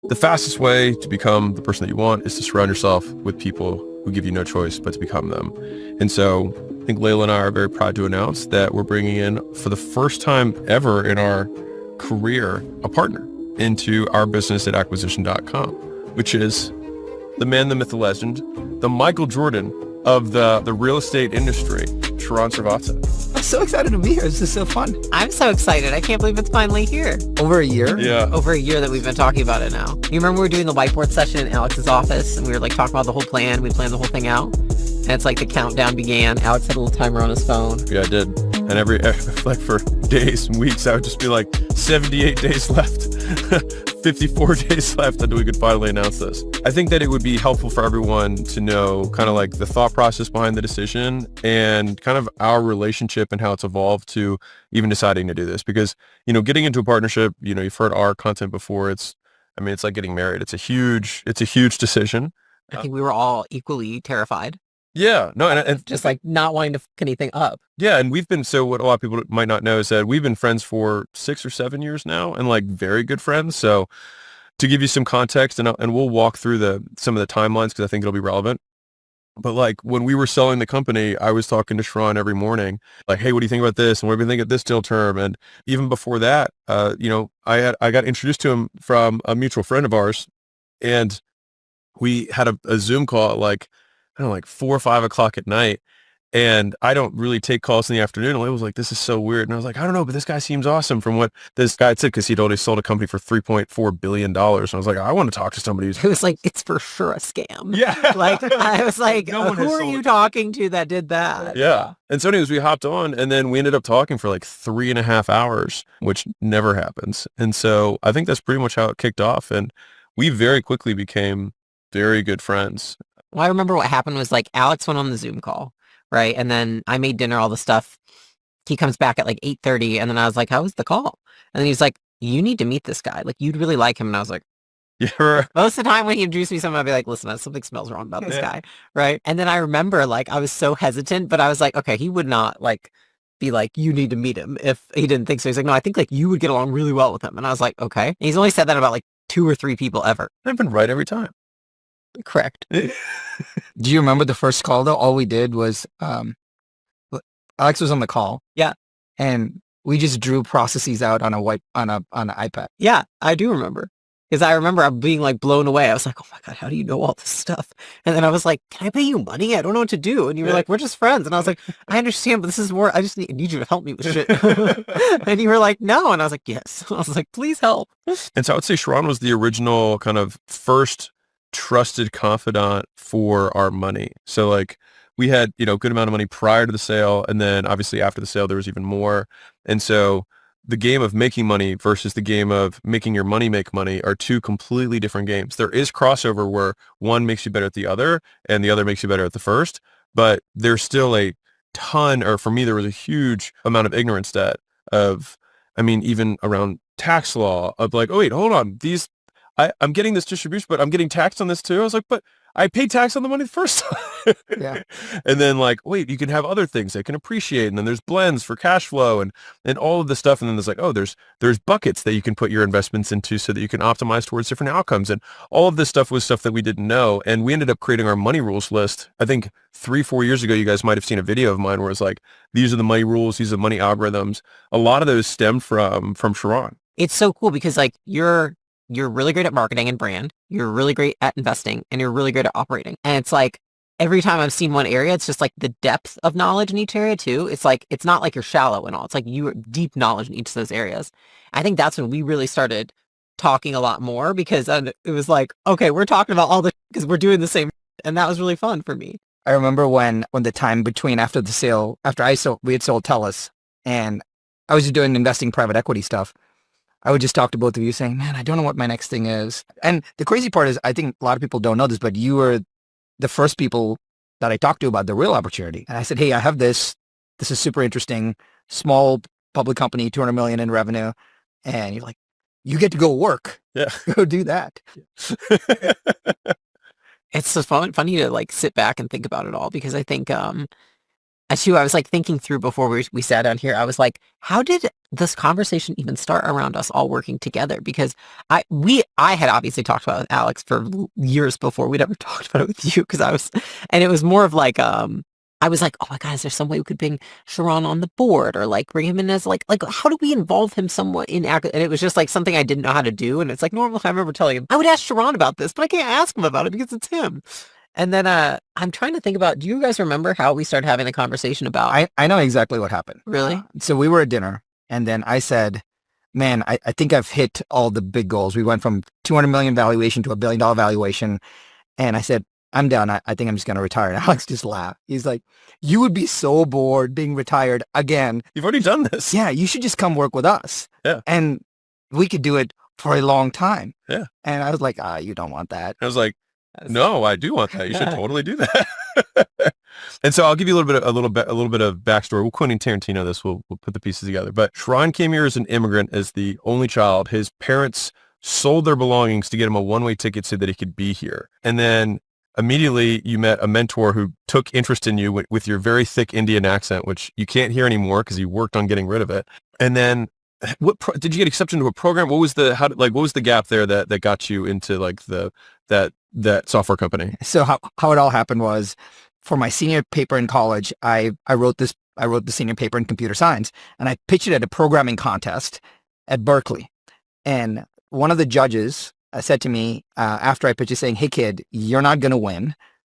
The fastest way to become the person that you want is to surround yourself with people who give you no choice but to become them. And so I think Layla and I are very proud to announce that we're bringing in, for the first time ever in our career, a partner into our business at acquisition.com, which is the man, the myth, the legend, the Michael Jordan of the real estate industry, Sharon Srivatsaa. I'm so excited to be here. This is so fun. I'm so excited. I can't believe it's finally here. Over a year? Yeah. Over a year that we've been talking about it now. You remember we were doing the whiteboard session in Alex's office and we were like talking about the whole plan. We planned the whole thing out. And it's like the countdown began. Alex had a little timer on his phone. Yeah, I did. And like for days and weeks, I would just be like, 78 days left, 54 days left until we could finally announce this. I think that it would be helpful for everyone to know kind of like the thought process behind the decision and kind of our relationship and how it's evolved to even deciding to do this. Because, getting into a partnership, you've heard our content before. It's like getting married. It's a huge decision. I think we were all equally terrified. Yeah, no, and just like not wanting to fuck anything up. Yeah, and what a lot of people might not know is that we've been friends for 6 or 7 years now, and like very good friends. So to give you some context, and we'll walk through some of the timelines because I think it'll be relevant. But like when we were selling the company, I was talking to Sharon every morning, like, hey, what do you think about this? And what do you think of this deal term? And even before that, I got introduced to him from a mutual friend of ours, and we had a Zoom call at like 4 or 5 o'clock at night. And I don't really take calls in the afternoon. And I was like, this is so weird. And I was like, I don't know, but this guy seems awesome from what this guy said, because he'd already sold a company for $3.4 billion. And I was like, I want to talk to somebody who's... It was like, it's for sure a scam. Yeah. Like, I was like, No one who has are sold you it. talking to that did that? Yeah. And so anyways, we hopped on and then we ended up talking for like 3.5 hours, which never happens. And so I think that's pretty much how it kicked off. And we very quickly became very good friends. Well, I remember what happened was like Alex went on the Zoom call, right? And then I made dinner, all the stuff. He comes back at like 8:30 and then I was like, how was the call? And then he's like, you need to meet this guy. Like, you'd really like him. And I was like, Yeah. most of the time when he introduced me to someone, I'd be like, listen, something smells wrong about this guy, right? And then I remember like I was so hesitant, but I was like, okay, he would not like be like, you need to meet him if he didn't think so. He's like, no, I think like you would get along really well with him. And I was like, okay. And he's only said that about like 2 or 3 people ever. I've been right every time. Correct. Do you remember the first call though? All we did was, Alex was on the call. Yeah. And we just drew processes out on an iPad. Yeah, I do remember. Because I remember I'm being like blown away. I was like, oh my God, how do you know all this stuff? And then I was like, can I pay you money? I don't know what to do. And you were like, we're just friends. And I was like, I understand, but this is more, I just need you to help me with shit. And you were like, no. And I was like, yes. I was like, please help. And so I would say Sharon was the original kind of first trusted confidant for our money. So like we had, good amount of money prior to the sale. And then obviously after the sale, there was even more. And so the game of making money versus the game of making your money make money are 2 completely different games. There is crossover where one makes you better at the other and the other makes you better at the first, but there's still a ton, or for me, there was a huge amount of ignorance debt even around tax law of like, oh wait, hold on. I'm getting this distribution, but I'm getting taxed on this too. I was like, but I paid tax on the money the first time. Yeah. And then like, wait, you can have other things that can appreciate. And then there's blends for cash flow and all of this stuff. And then there's like, oh, there's buckets that you can put your investments into so that you can optimize towards different outcomes. And all of this stuff was stuff that we didn't know. And we ended up creating our money rules list. I think 3-4 years ago, you guys might have seen a video of mine where it's like, these are the money rules. These are money algorithms. A lot of those stemmed from Sharon. It's so cool because like you're really great at marketing and brand. You're really great at investing and you're really great at operating. And it's like every time I've seen one area, it's just like the depth of knowledge in each area too. It's like, it's not like you're shallow and all. It's like you deep knowledge in each of those areas. I think that's when we really started talking a lot more because it was like, okay, we're talking about all the because we're doing the same. And that was really fun for me. I remember when the time between after the sale, we had sold Telus and I was just doing investing private equity stuff. I would just talk to both of you saying, man, I don't know what my next thing is. And the crazy part is, I think a lot of people don't know this, but you were the first people that I talked to about the real opportunity. And I said, hey, I have this. This is super interesting. Small public company, 200 million in revenue. And you're like, you get to go work. Yeah. Go do that. It's so funny to like sit back and think about it all because I think, I was like thinking through before we sat down here. I was like, how did this conversation even start around us all working together? Because I had obviously talked about it with Alex for years before we'd ever talked about it with you, and it was more of like, I was like, oh my God, is there some way we could bring Sharon on the board, or like bring him in as like how do we involve him somewhat in act? And it was just like something I didn't know how to do. And it's like, normally I remember telling him I would ask Sharon about this, but I can't ask him about it because it's him. And then I'm trying to think about, do you guys remember how we started having the conversation about? I know exactly what happened. Really? So we were at dinner, and then I said, man, I think I've hit all the big goals. We went from 200 million valuation to $1 billion valuation. And I said, I'm done. I think I'm just going to retire. And Alex just laughed. He's like, you would be so bored being retired again. You've already done this. Yeah, you should just come work with us. Yeah. And we could do it for a long time. Yeah. And I was like, you don't want that. I was like, no, I do want that. You should totally do that. And so I'll give you a little bit of backstory. We'll Quentin Tarantino this. We'll put the pieces together. But Sharon came here as an immigrant, as the only child. His parents sold their belongings to get him a one-way ticket so that he could be here. And then immediately you met a mentor who took interest in you with your very thick Indian accent, which you can't hear anymore because he worked on getting rid of it. And then did you get accepted into a program? What was the gap there that got you into like that software company? So how it all happened was, for my senior paper in college, I wrote the senior paper in computer science, and I pitched it at a programming contest at Berkeley. And one of the judges said to me after I pitched it, saying, "Hey kid, you're not going to win."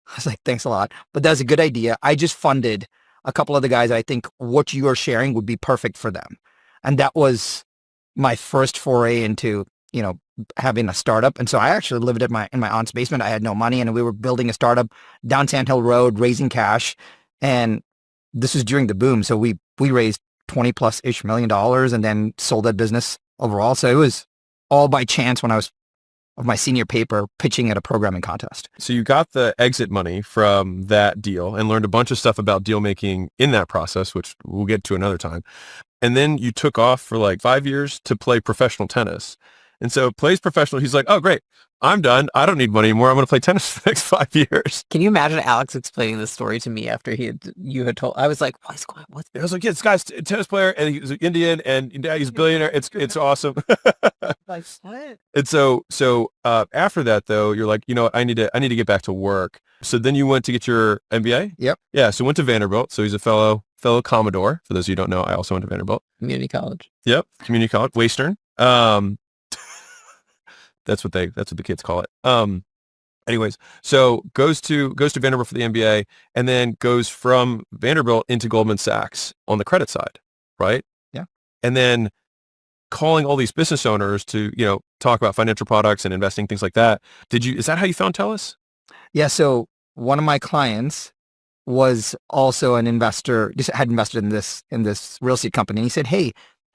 I was like, "Thanks a lot, but that's a good idea. I just funded a couple of the guys. I think what you are sharing would be perfect for them." And that was my first foray into, having a startup. And so I actually lived in my aunt's basement. I had no money, and we were building a startup down Sand Hill Road, raising cash. And this was during the boom. So we raised 20+ million dollars and then sold that business overall. So it was all by chance when I was of my senior paper pitching at a programming contest. So you got the exit money from that deal and learned a bunch of stuff about deal making in that process, which we'll get to another time. And then you took off for like 5 years to play professional tennis. And so plays professional. He's like, oh, great. I'm done. I don't need money anymore. I'm going to play tennis for the next 5 years. Can you imagine Alex explaining this story to me after you had told? I was like, what's going on? I was like, yeah, this guy's a tennis player and he's an Indian and he's a billionaire. It's awesome. Like, what? And so after that though, you're like, I need to get back to work. So then you went to get your MBA? Yep. Yeah. So went to Vanderbilt. So he's a fellow Commodore. For those of you who don't know, I also went to Vanderbilt. Community college. Yep. Community college. Western. That's what the kids call it. Anyways, so goes to Vanderbilt for the MBA, and then goes from Vanderbilt into Goldman Sachs on the credit side, right? Yeah. And then calling all these business owners to, talk about financial products and investing, things like that. Is that how you found TELUS? Yeah. So one of my clients was also an investor, just had invested in this real estate company. He said, "Hey,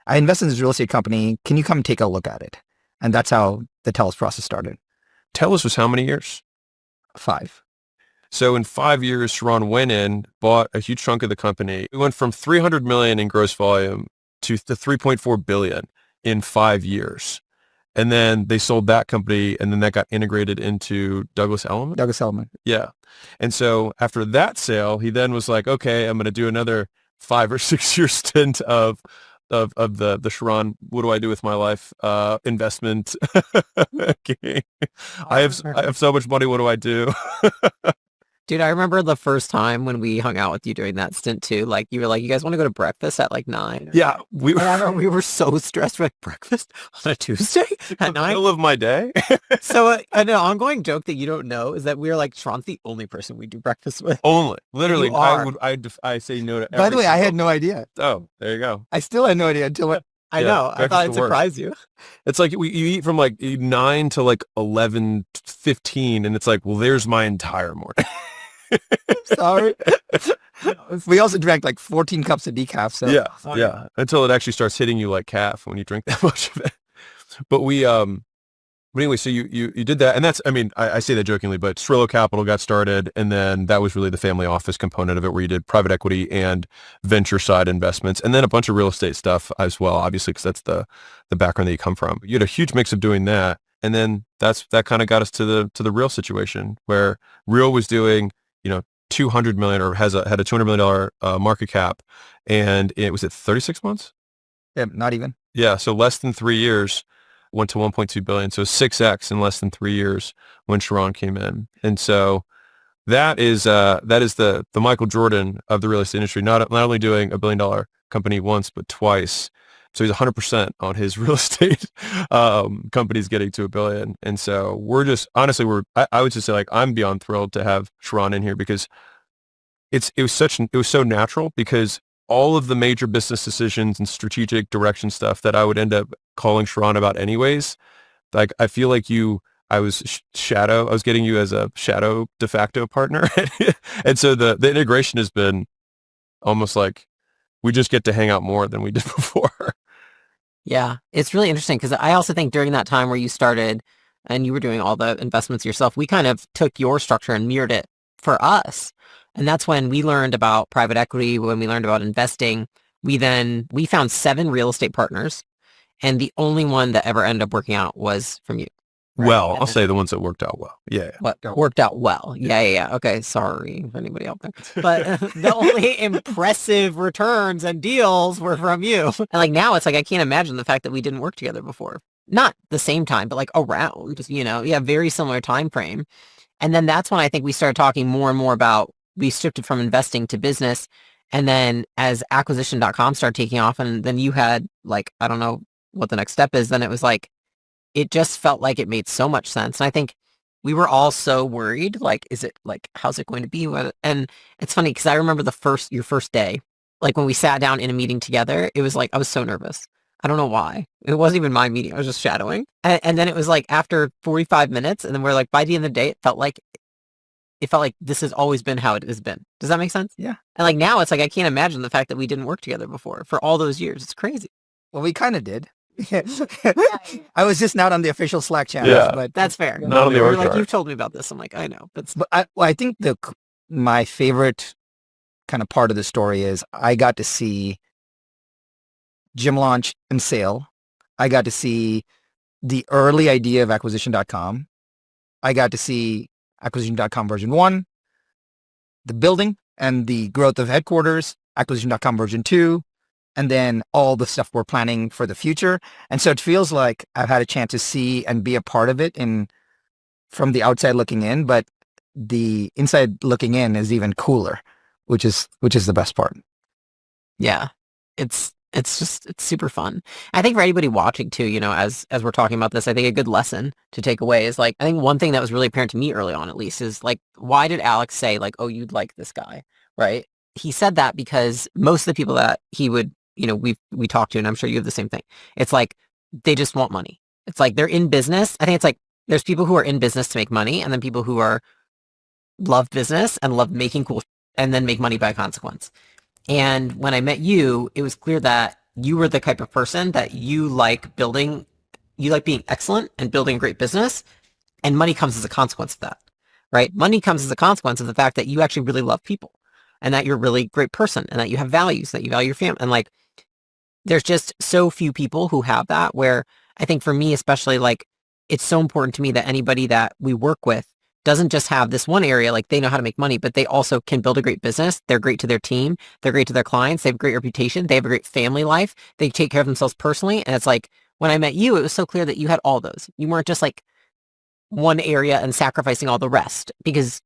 I invested in this real estate company. Can you come take a look at it?" And that's how the TELUS process started. TELUS was how many years? 5. So in 5 years, Sharon went in, bought a huge chunk of the company. We went from 300 million in gross volume to the 3.4 billion in 5 years. And then they sold that company, and then that got integrated into Douglas Elliman. Douglas Elliman. Yeah. And so after that sale, he then was like, okay, I'm going to do another 5 or 6 year stint of the Sharon, what do I do with my life? Investment. Okay. I have so much money. What do I do? Dude, I remember the first time when we hung out with you during that stint too. Like, you were like, you guys want to go to breakfast at like 9? Yeah. We were so stressed. We're like, breakfast on a Tuesday at 9? Middle of my day. So an ongoing joke that you don't know is that we're like, Sharon's the only person we do breakfast with. Only. Literally. You are. I say no to every By the way, I had single- no idea. Oh, there you go. I still had no idea until I Yeah, know. I breakfast thought I'd will work. surprise you. It's like you eat from like 9 to like 11:15, and it's like, well, there's my entire morning. sorry. We also drank like 14 cups of decaf. So Yeah, yeah. Until it actually starts hitting you like calf when you drink that much of it. But anyway, so you did that, and that's, I mean, I say that jokingly, but Strillo Capital got started, and then that was really the family office component of it, where you did private equity and venture side investments, and then a bunch of real estate stuff as well, obviously, because that's the background that you come from. You had a huge mix of doing that, and then that kind of got us to the real situation, where Real was doing, 200 million, or had a $200 million market cap, and it was at 36 months. Yeah, not even. Yeah, so less than 3 years went to 1.2 billion. So 6x in less than 3 years when Sharon came in. And so that is the Michael Jordan of the real estate industry, not only doing $1 billion company once, but twice. So he's 100% on his real estate companies getting to $1 billion. And so we're just, honestly, I would just say, like, I'm beyond thrilled to have Sharon in here because it was so natural, because all of the major business decisions and strategic direction stuff that I would end up calling Sharon about anyways, like, I feel like I was getting you as a shadow de facto partner. And so the integration has been almost like we just get to hang out more than we did before. Yeah, it's really interesting because I also think during that time where you started and you were doing all the investments yourself, we kind of took your structure and mirrored it for us. And that's when we learned about private equity, when we learned about investing. We found 7 real estate partners, and the only one that ever ended up working out was from you. Right? Well, I'll say the ones that worked out well. Yeah. What worked out well. Yeah. Okay, sorry if anybody out there. But the only impressive returns and deals were from you. And like now it's like I can't imagine the fact that we didn't work together before. Not the same time, but like around, very similar time frame. And then that's when I think we started talking more and more about, we shifted from investing to business. And then as acquisition.com started taking off, and then you had like, I don't know what the next step is, then it was like, it just felt like it made so much sense. And I think we were all so worried, like, is it like, how's it going to be? And it's funny because I remember your first day, like when we sat down in a meeting together, it was like, I was so nervous. I don't know why. It wasn't even my meeting. I was just shadowing. And then it was like after 45 minutes, and then we're like, by the end of the day, it felt like this has always been how it has been. Does that make sense? Yeah. And like now it's like, I can't imagine the fact that we didn't work together before for all those years. It's crazy. Well, we kind of did. I was just not on the official Slack channel. Yeah. But That's fair. Not on the You're org like, chart. you've told me about this. I'm like, I know. But I think my favorite kind of part of the story is I got to see gym launch and sale. I got to see the early idea of acquisition.com. I got to see acquisition.com version 1, the building and the growth of headquarters, acquisition.com version 2, and then all the stuff we're planning for the future. And so it feels like I've had a chance to see and be a part of it from the outside looking in, but the inside looking in is even cooler, which is the best part. yeah, it's super fun. I think for anybody watching too, as we're talking about this, I think a good lesson to take away is like, I think one thing that was really apparent to me early on, at least, is like, why did Alex say like, oh, you'd like this guy, right? He said that because most of the people that he would, we talked to, and I'm sure you have the same thing. It's like, they just want money. It's like, they're in business. I think it's like, there's people who are in business to make money, and then people who love business and love making cool and then make money by consequence. And when I met you, it was clear that you were the type of person that you like being excellent and building a great business, and money comes as a consequence of that, right? Money comes as a consequence of the fact that you actually really love people, and that you're a really great person, and that you have values, that you value your family. And like, there's just so few people who have that, where I think for me, especially, like, it's so important to me that anybody that we work with doesn't just have this one area, like they know how to make money, but they also can build a great business. They're great to their team. They're great to their clients. They have a great reputation. They have a great family life. They take care of themselves personally. And it's like, when I met you, it was so clear that you had all those. You weren't just like one area and sacrificing all the rest, because,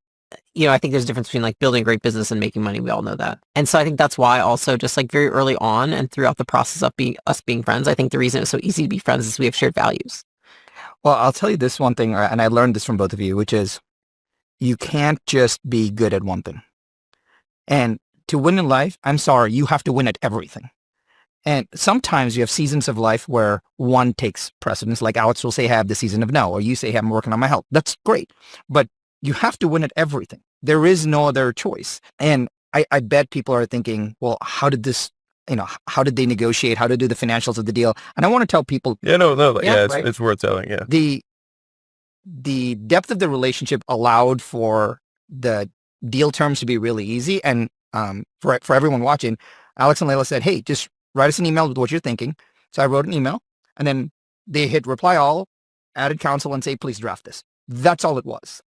I think there's a difference between like building a great business and making money. We all know that. And so I think that's why also, just like very early on and throughout the process of us being friends, I think the reason it was so easy to be friends is we have shared values. Well, I'll tell you this one thing, and I learned this from both of you, which is you can't just be good at one thing. And to win in life, I'm sorry, you have to win at everything. And sometimes you have seasons of life where one takes precedence, like Alex will say, have the season of no, or you say, hey, I'm working on my health. That's great. But you have to win at everything. There is no other choice. And I bet people are thinking, well, how did this, how did they negotiate? How to do the financials of the deal? And I want to tell people. Yeah, no, right? it's worth telling. Yeah. The depth of the relationship allowed for the deal terms to be really easy. And for everyone watching, Alex and Layla said, hey, just write us an email with what you're thinking. So I wrote an email, and then they hit reply all, added counsel, and say, please draft this. That's all it was.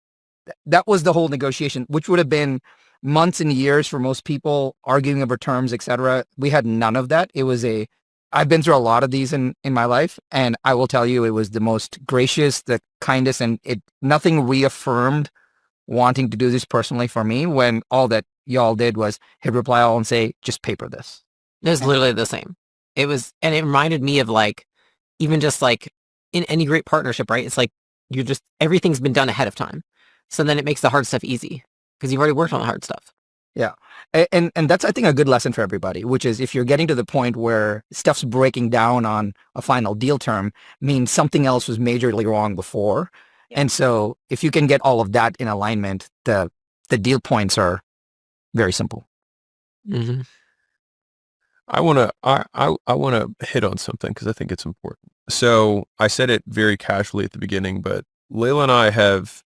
That was the whole negotiation, which would have been months and years for most people arguing over terms, etc. We had none of that. It was a I've been through a lot of these in my life, and I will tell you, it was the most gracious, the kindest, and nothing reaffirmed wanting to do this personally for me when all that y'all did was hit reply all and say, just paper this. It was literally the same. It was, and it reminded me of like, even just like in any great partnership, right? It's like everything's been done ahead of time. So then it makes the hard stuff easy because you've already worked on the hard stuff. Yeah. And that's, I think, a good lesson for everybody, which is if you're getting to the point where stuff's breaking down on a final deal term, means something else was majorly wrong before. Yeah. And so if you can get all of that in alignment, the deal points are very simple. Mm-hmm. I want to hit on something because I think it's important. So I said it very casually at the beginning, but Layla and I have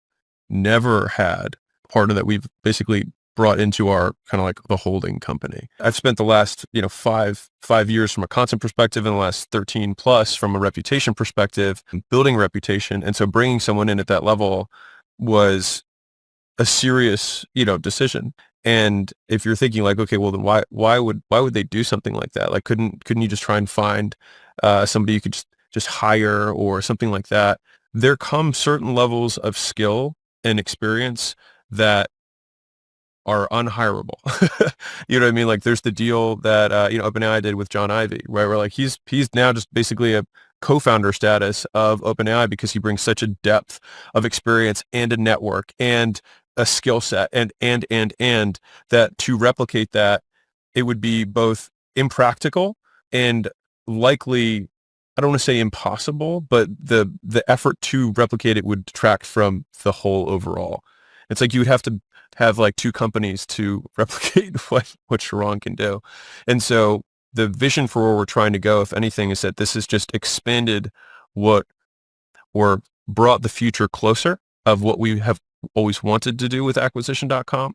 never had a partner that we've basically brought into our kind of like the holding company. I've spent the last, 5 years from a content perspective and the last 13 plus from a reputation perspective, building reputation. And so bringing someone in at that level was a serious, decision. And if you're thinking like, okay, well then why would they do something like that? Like, couldn't you just try and find somebody you could just hire or something like that? There come certain levels of skill and experience that are unhireable. You know what I mean? Like there's the deal that, OpenAI did with John Ivey, right? Where like he's now just basically a co-founder status of OpenAI because he brings such a depth of experience and a network and a skill set and that to replicate that, it would be both impractical and likely, I don't want to say impossible, but the effort to replicate it would detract from the whole overall. It's like you would have to have like two companies to replicate what Sharon can do. And so the vision for where we're trying to go, if anything, is that this has just expanded what or brought the future closer of what we have always wanted to do with acquisition.com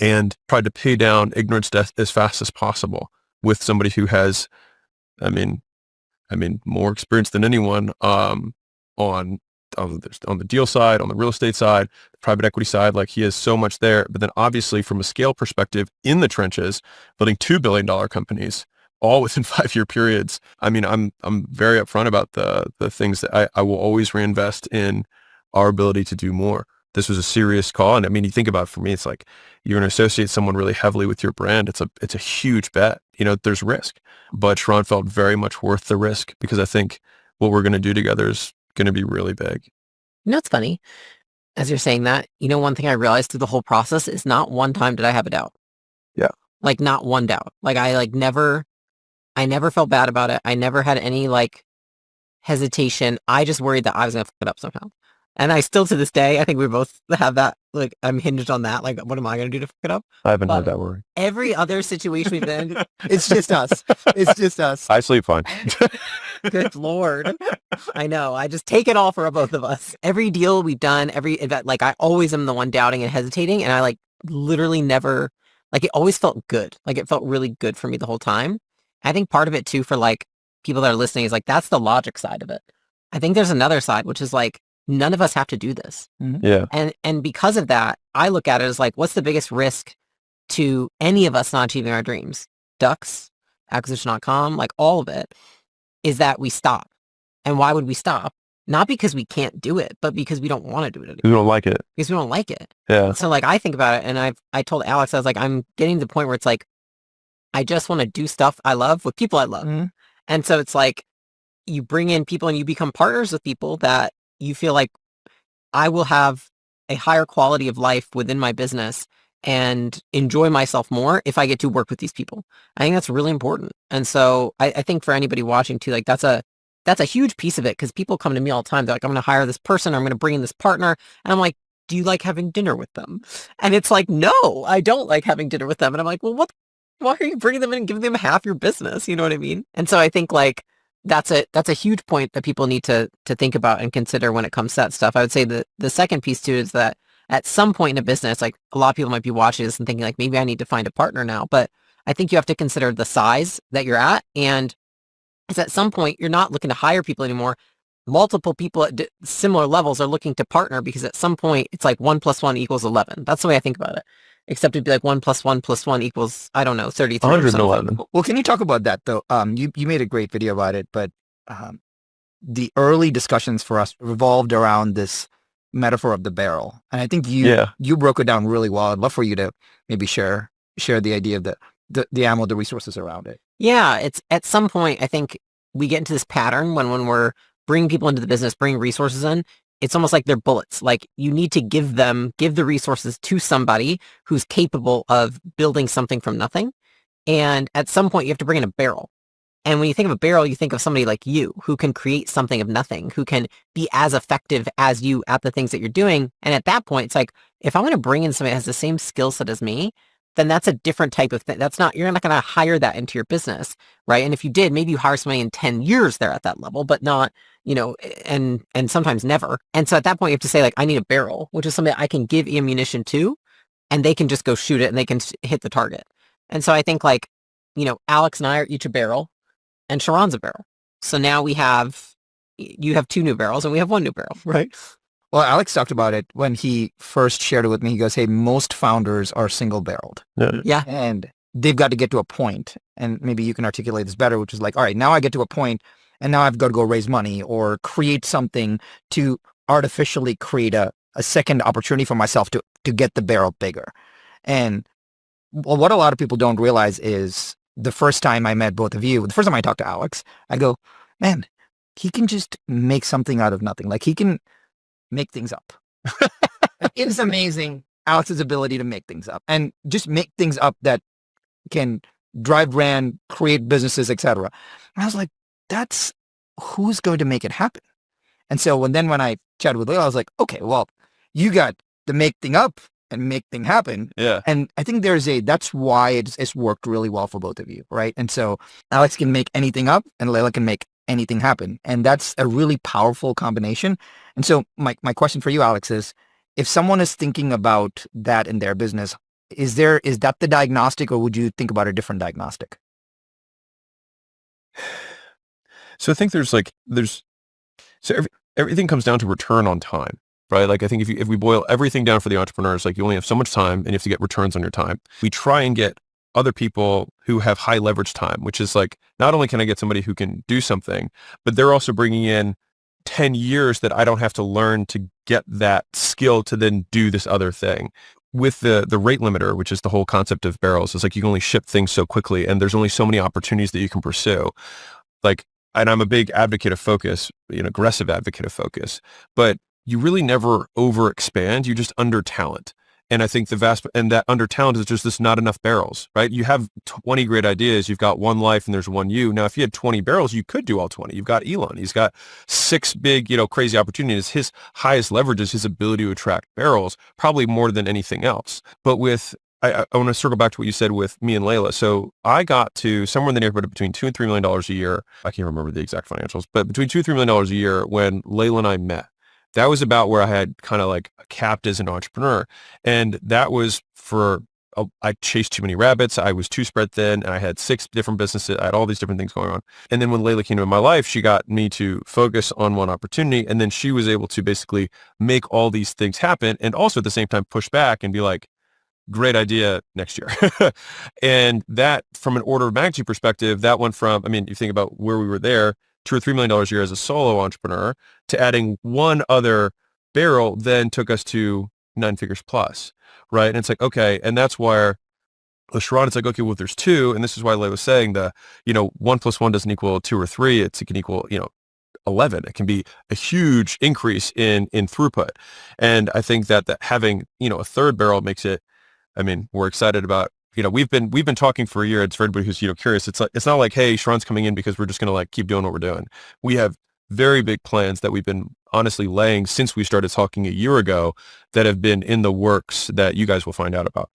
and tried to pay down ignorance debt as fast as possible with somebody who has, I mean, more experience than anyone on the deal side, on the real estate side, the private equity side. Like he has so much there. But then obviously from a scale perspective in the trenches, building $2 billion companies all within 5-year periods. I mean, I'm very upfront about the things that I will always reinvest in our ability to do more. This was a serious call. And I mean, you think about it, for me, it's like you're going to associate someone really heavily with your brand. It's a huge bet. There's risk, but Sharon felt very much worth the risk because I think what we're going to do together is going to be really big. It's funny. As you're saying that, one thing I realized through the whole process is not one time did I have a doubt. Yeah. Like not one doubt. Like I never felt bad about it. I never had any like hesitation. I just worried that I was going to fuck it up somehow. And I still, to this day, I think we both have that, like, I'm hinged on that. Like, what am I going to do to fuck it up? I haven't had that worry. Every other situation we've been in, It's just us. It's just us. I sleep fine. Good Lord. I know. I just take it all for both of us. Every deal we've done, like, I always am the one doubting and hesitating. And I, like, literally never, like, it always felt good. Like, it felt really good for me the whole time. I think part of it, too, for, like, people that are listening is, like, that's the logic side of it. I think there's another side, which is, like, none of us have to do this. Mm-hmm. Yeah. And because of that, I look at it as like, what's the biggest risk to any of us not achieving our dreams? Ducks, acquisition.com, like all of it, is that we stop. And why would we stop? Not because we can't do it, but because we don't want to do it anymore. We don't like it. Because we don't like it. Yeah. So like I think about it, and I told Alex, I was like, I'm getting to the point where it's like, I just want to do stuff I love with people I love. Mm-hmm. And so it's like, you bring in people and you become partners with people that you feel like I will have a higher quality of life within my business and enjoy myself more if I get to work with these people. I think that's really important. And so I think for anybody watching too, like that's a huge piece of it, because people come to me all the time. They're like, I'm going to hire this person, or I'm going to bring in this partner. And I'm like, do you like having dinner with them? And it's like, no, I don't like having dinner with them. And I'm like, well, why are you bringing them in and giving them half your business? You know what I mean? And so I think like, that's a huge point that people need to think about and consider when it comes to that stuff. I would say the second piece too is that at some point in a business, like a lot of people might be watching this and thinking like, maybe I need to find a partner now. But I think you have to consider the size that you're at. And it's at some point, you're not looking to hire people anymore. Multiple people at similar levels are looking to partner, because at some point it's like 1 + 1 = 11. That's the way I think about it. except it'd be like 1 + 1 + 1 equals, I don't know, 33 or something. 111. Well, can you talk about that though? You made a great video about it, but the early discussions for us revolved around this metaphor of the barrel, and I think you broke it down really well. I'd love for you to maybe share the idea of the ammo, the resources around it. Yeah, it's at some point, I think we get into this pattern when we're bringing people into the business, bringing resources in, it's almost like they're bullets. Like you need to give the resources to somebody who's capable of building something from nothing. And at some point you have to bring in a barrel. And when you think of a barrel, you think of somebody like you who can create something of nothing, who can be as effective as you at the things that you're doing. And at that point, it's like, if I'm going to bring in somebody that has the same skill set as me, then that's a different type of thing. You're not going to hire that into your business, right? And if you did, maybe you hire somebody in 10 years there at that level, but not, and sometimes never. And so at that point, you have to say like, I need a barrel, which is something I can give ammunition to, and they can just go shoot it and they can hit the target. And so I think like, Alex and I are each a barrel and Sharon's a barrel. So now you have 2 new barrels and we have 1 new barrel, right? Well, Alex talked about it when he first shared it with me. He goes, hey, most founders are single-barreled. Yeah. And they've got to get to a point, and maybe you can articulate this better, which is like, all right, now I get to a point, and now I've got to go raise money or create something to artificially create a second opportunity for myself to get the barrel bigger. And what a lot of people don't realize is the first time I met both of you, the first time I talked to Alex, I go, man, he can just make something out of nothing. Like he can make things up. It is amazing, Alex's ability to make things up and just make things up that can drive brand, create businesses, etc. And I was like, that's who's going to make it happen. And so when I chatted with Leila, I was like, okay, well, you got the make thing up and make thing happen. Yeah. And I think that's why it's worked really well for both of you, right? And so Alex can make anything up and Leila can make anything happen. And that's a really powerful combination. And so my question for you, Alex, is if someone is thinking about that in their business, is that the diagnostic, or would you think about a different diagnostic? So I think everything comes down to return on time, right? Like I think if we boil everything down for the entrepreneurs, like you only have so much time and you have to get returns on your time. We try and get other people who have high leverage time, which is like, not only can I get somebody who can do something, but they're also bringing in 10 years that I don't have to learn to get that skill to then do this other thing. With the rate limiter, which is the whole concept of barrels, is like you can only ship things so quickly and there's only so many opportunities that you can pursue. Like, and I'm a big advocate of focus, aggressive advocate of focus, but you really never over expand, you just under talent. And I think that under talent is just this not enough barrels, right? You have 20 great ideas. You've got one life and there's one you. Now, if you had 20 barrels, you could do all 20. You've got Elon. He's got 6 big, crazy opportunities. His highest leverage is his ability to attract barrels, probably more than anything else. But I want to circle back to what you said with me and Leila. So I got to somewhere in the neighborhood of between $2 and $3 million a year. I can't remember the exact financials, but between $2 and $3 million a year when Leila and I met. That was about where I had kind of like capped as an entrepreneur. And that was I chased too many rabbits. I was too spread thin and I had 6 different businesses. I had all these different things going on. And then when Leila came into my life, she got me to focus on one opportunity. And then she was able to basically make all these things happen. And also at the same time, push back and be like, great idea next year. And that from an order of magnitude perspective, that went from, you think about where we were there, $2 or $3 million a year as a solo entrepreneur, to adding one other barrel then took us to 9 figures plus, right? And it's like, okay. And that's where Sharon, it's like, okay, well, there's 2. And this is why Leila was saying 1 + 1 doesn't equal 2 or 3. It can equal, 11. It can be a huge increase in throughput. And I think that having, a third barrel makes it, we're excited about, we've been talking for a year. It's for everybody who's, curious. It's not like, hey, Sharon's coming in because we're just going to like keep doing what we're doing. We have very big plans that we've been honestly laying since we started talking a year ago that have been in the works that you guys will find out about.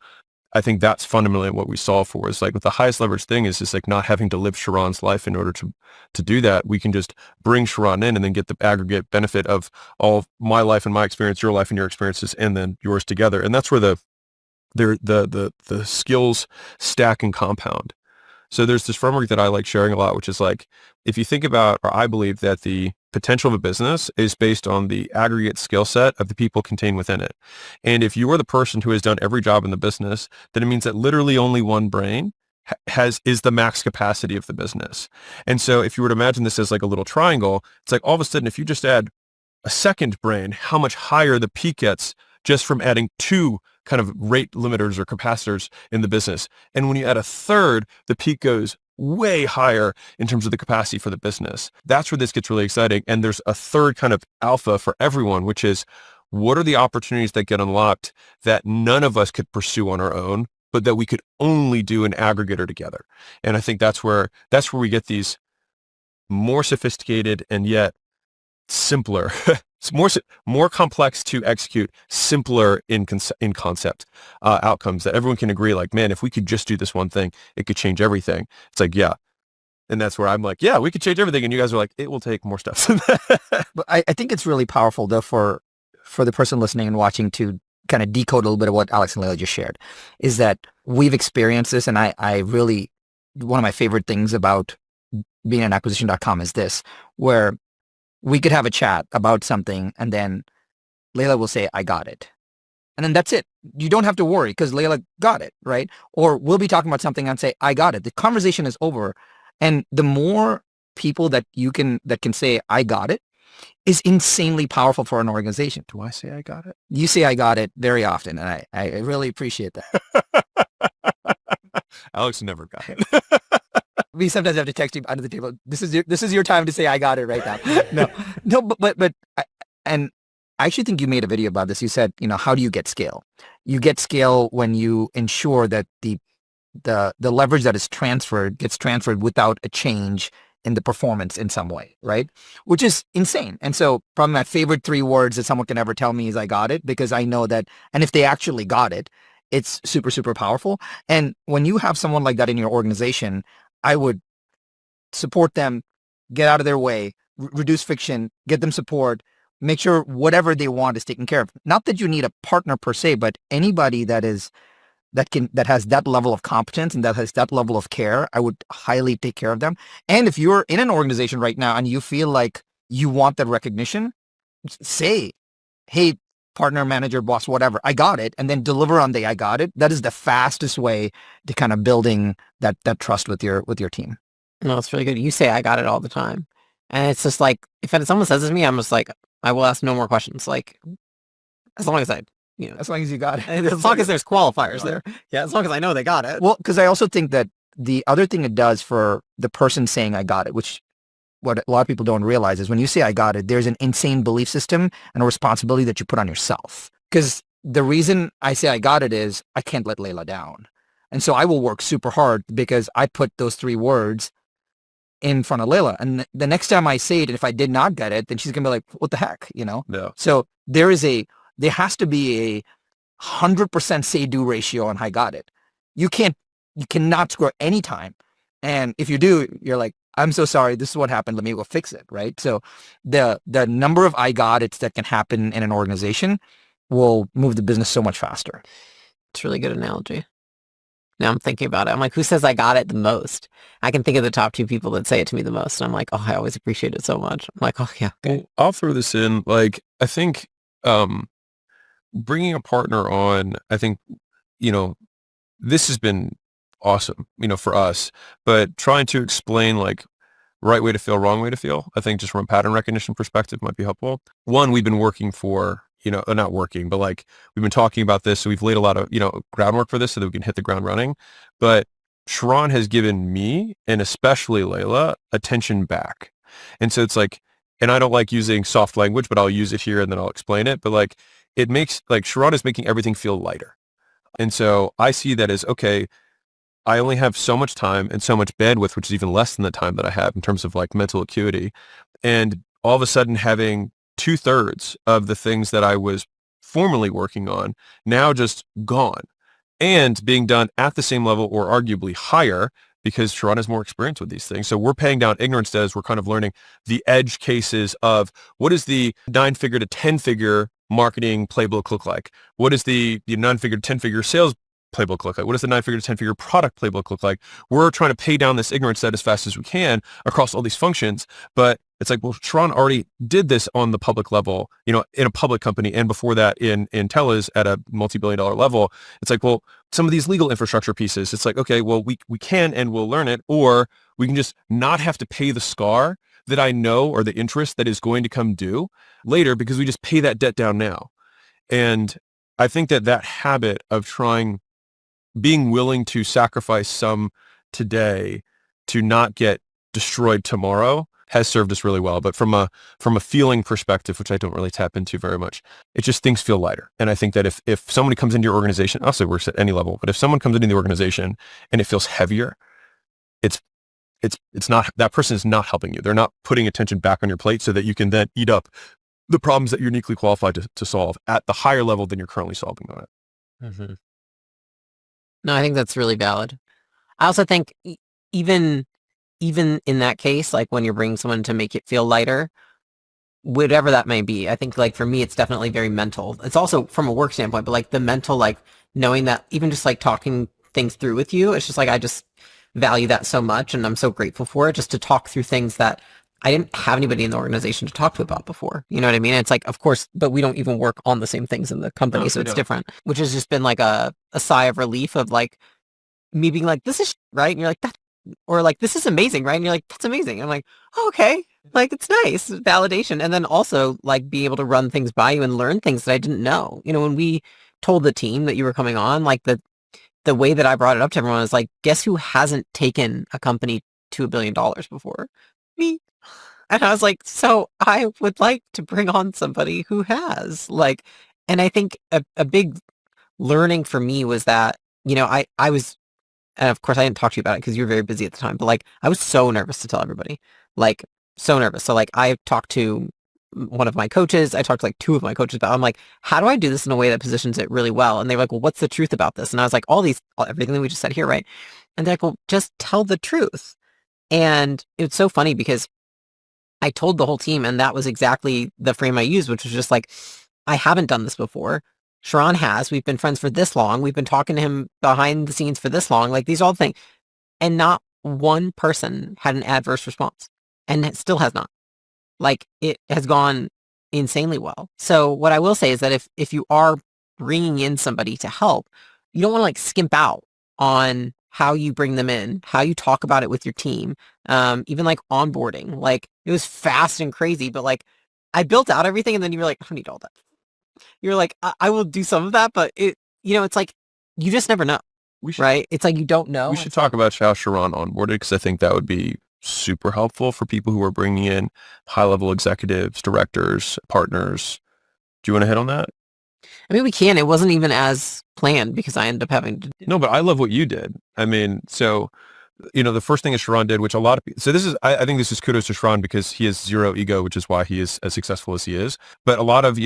I think that's fundamentally what we solve for, is like with the highest leverage thing is just like not having to live Sharon's life in order to do that. We can just bring Sharon in and then get the aggregate benefit of all of my life and my experience, your life and your experiences, and then yours together. And that's where the skills stack and compound. So there's this framework that I like sharing a lot, which is like, if you think about, or I believe that the potential of a business is based on the aggregate skill set of the people contained within it. And if you are the person who has done every job in the business, then it means that literally only one brain is the max capacity of the business. And so if you were to imagine this as like a little triangle, it's like all of a sudden, if you just add a second brain, how much higher the peak gets just from adding two kind of rate limiters or capacitors in the business. And when you add a third, the peak goes way higher in terms of the capacity for the business. That's where this gets really exciting. And there's a third kind of alpha for everyone, which is what are the opportunities that get unlocked that none of us could pursue on our own, but that we could only do in aggregate or together. And I think that's where we get these more sophisticated and yet simpler, it's more complex to execute, simpler in concept outcomes that everyone can agree, like, man, if we could just do this one thing, it could change everything. It's like, yeah. And that's where I'm like, yeah, we could change everything. And you guys are like, it will take more steps than that. But I think it's really powerful, though, for the person listening and watching to kind of decode a little bit of what Alex and Leila just shared, is that we've experienced this. And I really, one of my favorite things about being at acquisition.com is this, where we could have a chat about something and then Leila will say, I got it. And then that's it. You don't have to worry because Leila got it, right? Or we'll be talking about something and say, I got it. The conversation is over. And the more people that can say, I got it, is insanely powerful for an organization. Do I say I got it? You say I got it very often. And I really appreciate that. Alex never got it. We sometimes have to text you under the table. This is your time to say I got it right now. No, but and I actually think you made a video about this. You said, how do you get scale? You get scale when you ensure that the leverage that is transferred gets transferred without a change in the performance in some way, right? Which is insane. And so probably my favorite 3 words that someone can ever tell me is I got it, because I know that, and if they actually got it, it's super, super powerful. And when you have someone like that in your organization, I would support them, get out of their way, reduce friction, get them support, make sure whatever they want is taken care of. Not that you need a partner per se, but anybody that has that level of competence and that has that level of care, I would highly take care of them. And if you're in an organization right now and you feel like you want that recognition, say, hey, partner, manager, boss, whatever, I got it, and then deliver on the I got it. That is the fastest way to kind of building that trust with your team. No, it's really good. You say I got it all the time. And it's just like, if someone says it to me, I'm just like, I will ask no more questions. Like, as long as as long as you got it. As long as there's qualifiers there. Yeah, as long as I know they got it. Well, because I also think that the other thing it does for the person saying I got it, which what a lot of people don't realize is when you say I got it, there's an insane belief system and a responsibility that you put on yourself. Because the reason I say I got it is I can't let Leila down. And so I will work super hard because I put those 3 words in front of Leila. And the next time I say it, if I did not get it, then she's going to be like, what the heck, No. So there has to be a 100% say-do ratio on I got it. You cannot score any time. And if you do, you're like, I'm so sorry, this is what happened, let me go fix it, right? So the number of I got it's that can happen in an organization will move the business so much faster. It's a really good analogy. Now I'm thinking about it. I'm like, who says I got it the most? I can think of the top 2 people that say it to me the most. And I'm like, oh, I always appreciate it so much. I'm like, oh, yeah. Okay. Well, I'll throw this in. Like, I think bringing a partner on, I think, this has been awesome, for us. But trying to explain, like, right way to feel, wrong way to feel, I think just from a pattern recognition perspective might be helpful. One, we've been working for, not working, but like we've been talking about this. So we've laid a lot of, groundwork for this so that we can hit the ground running. But Sharon has given me, and especially Leila, attention back. And so it's like, and I don't like using soft language, but I'll use it here and then I'll explain it. But like, it makes, like, Sharon is making everything feel lighter. And so I see that as, okay, I only have so much time and so much bandwidth, which is even less than the time that I have in terms of like mental acuity. And all of a sudden having 2/3 of the things that I was formerly working on now just gone and being done at the same level or arguably higher because Sharon has more experience with these things. So we're paying down ignorance debt as we're kind of learning the edge cases of what is the 9-figure to 10-figure marketing playbook look like? What is the 9-figure to 10-figure sales playbook look like? What does the 9-figure to 10-figure product playbook look like? We're trying to pay down this ignorance debt as fast as we can across all these functions. But it's like, well, Sharon already did this on the public level, in a public company. And before that in Telus at a multi-billion-dollar level. It's like, well, some of these legal infrastructure pieces, it's like, okay, well, we can and we'll learn it, or we can just not have to pay the scar that I know or the interest that is going to come due later because we just pay that debt down now. And I think that habit of being willing to sacrifice some today to not get destroyed tomorrow has served us really well. But from a feeling perspective, which I don't really tap into very much, it just things feel lighter. And I think that if somebody comes into your organization, also works at any level, but if someone comes into the organization and it feels heavier, it's not, that person is not helping you. They're not putting attention back on your plate so that you can then eat up the problems that you're uniquely qualified to solve at the higher level than you're currently solving on it. Mm-hmm. No, I think that's really valid. I also think even in that case, like when you're bringing someone to make it feel lighter, whatever that may be, I think like for me, it's definitely very mental. It's also from a work standpoint, but like the mental, like knowing that even just like talking things through with you, it's just like, I just value that so much. And I'm so grateful for it, just to talk through things that I didn't have anybody in the organization to talk to about before. You know what I mean? It's like, of course, but we don't even work on the same things in the company. No, so we it's don't. different, which has just been like a sigh of relief of like me being like, this is right. And you're like, that, or like, this is amazing. Right. And you're like, that's amazing. And I'm like, oh, okay. Like, it's nice validation. And then also like being able to run things by you and learn things that I didn't know. When we told the team that you were coming on, like the way that I brought it up to everyone is like, guess who hasn't taken a company to $1 billion before? Me. And I was like, so I would like to bring on somebody who has, like, and I think a big learning for me was that, I was, and of course I didn't talk to you about it because you were very busy at the time, but like, I was so nervous to tell everybody, like, so nervous. So like, I talked to one of my coaches, I talked to like 2 of my coaches, but I'm like, how do I do this in a way that positions it really well? And they were like, well, what's the truth about this? And I was like, everything that we just said here, right? And they're like, well, just tell the truth. And it's so funny because I told the whole team, and that was exactly the frame I used, which was just like, I haven't done this before. Sharon has. We've been friends for this long. We've been talking to him behind the scenes for this long. Like, these are all the things. And not one person had an adverse response. And it still has not. Like, it has gone insanely well. So what I will say is that if you are bringing in somebody to help, you don't want to like skimp out on how you bring them in, how you talk about it with your team, even like onboarding. Like, it was fast and crazy, but like I built out everything, and then you were like, I don't need all that. You're like, I will do some of that, but it's like, you just never know, right? It's like, you don't know. We should talk about how Sharon onboarded, because I think that would be super helpful for people who are bringing in high-level executives, directors, partners. Do you want to hit on that? I mean, we can. It wasn't even as planned because I ended up having to. No, but I love what you did. I mean, so, the first thing that Sharon did, which a lot of people, so this is, I think this is kudos to Sharon because he has zero ego, which is why he is as successful as he is. But a lot of,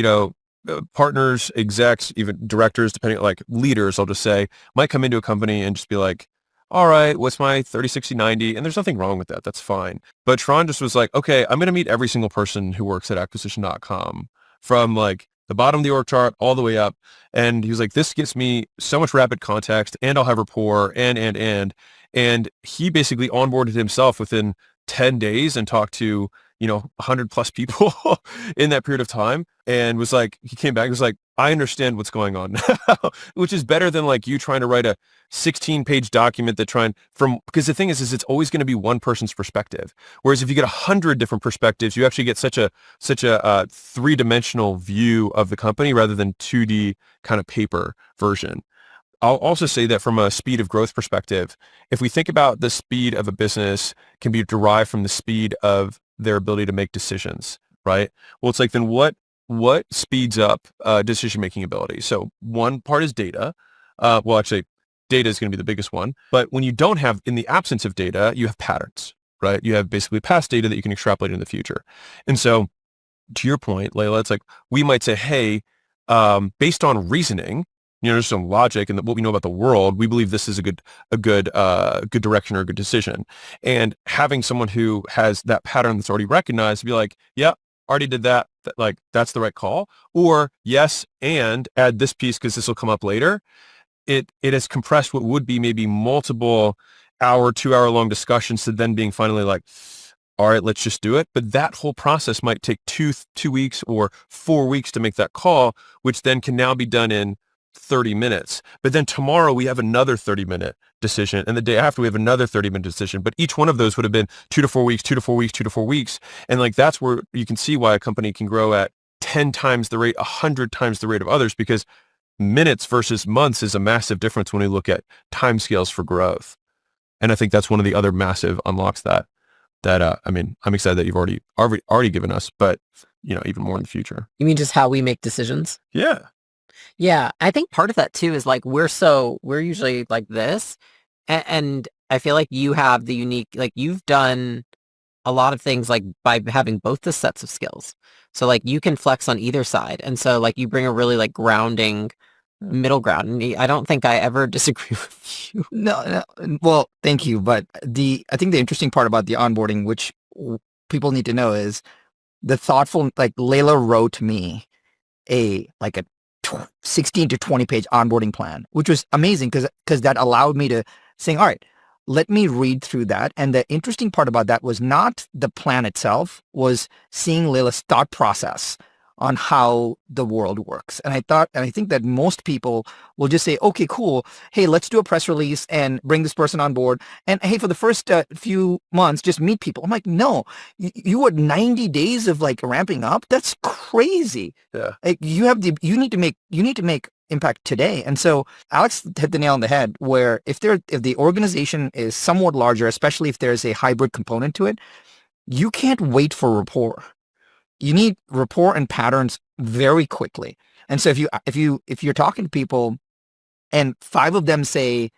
partners, execs, even directors, depending on like leaders, I'll just say, might come into a company and just be like, all right, what's my 30, 60, 90? And there's nothing wrong with that. That's fine. But Sharon just was like, okay, I'm going to meet every single person who works at acquisition.com from like the bottom of the org chart all the way up. And he was like, this gives me so much rapid context, and I'll have rapport and he basically onboarded himself within 10 days and talked to, 100 plus people in that period of time, and was like, he came back and was like, I understand what's going on now, which is better than like you trying to write a 16-page document because the thing is it's always going to be one person's perspective. Whereas if you get 100 different perspectives, you actually get such a 3-dimensional view of the company rather than 2D kind of paper version. I'll also say that from a speed of growth perspective, if we think about the speed of a business can be derived from the speed of their ability to make decisions, right? Well, it's like, then what speeds up decision-making ability? So one part is data. Well, actually, data is going to be the biggest one. But when you don't have, in the absence of data, you have patterns, right? You have basically past data that you can extrapolate in the future. And so to your point, Layla, it's like, we might say, hey, based on reasoning, just some logic and what we know about the world, we believe this is a good direction or a good decision. And having someone who has that pattern that's already recognized to be like, yeah, already did that, like, that's the right call. Or yes, and add this piece because this will come up later. it has compressed what would be maybe multiple hour, 2 hour long discussions to then being finally like, all right, let's just do it. But that whole process might take two weeks or 4 weeks to make that call, which then can now be done in 30 minutes. But then tomorrow we have another 30-minute decision. And the day after we have another 30-minute decision. But each one of those would have been 2 to 4 weeks, 2 to 4 weeks, 2 to 4 weeks. And like, that's where you can see why a company can grow at 10 times the rate, 100 times the rate of others, because minutes versus months is a massive difference when we look at timescales for growth. And I think that's one of the other massive unlocks that I mean, I'm excited that you've already given us, but even more in the future. You mean just how we make decisions? Yeah. Yeah, I think part of that too is like we're usually like this, and I feel like you have the unique, like you've done a lot of things like by having both the sets of skills. So like you can flex on either side, and so like you bring a really like grounding middle ground. And I don't think I ever disagree with you. No. Well, thank you. But I think the interesting part about the onboarding, which people need to know, is the thoughtful, like Layla wrote me a 16 to 20 page onboarding plan, which was amazing because that allowed me to say, all right, let me read through that. And the interesting part about that was not the plan itself, was seeing Layla's thought process on how the world works. And I think that most people will just say, okay, cool. Hey, let's do a press release and bring this person on board. And hey, for the first few months, just meet people. I'm like, no, you had 90 days of like ramping up. That's crazy. Yeah. Like you need to make impact today. And so Alex hit the nail on the head, where if the organization is somewhat larger, especially if there's a hybrid component to it, you can't wait for rapport. You need rapport and patterns very quickly. And so if you're talking to people and 5 of them say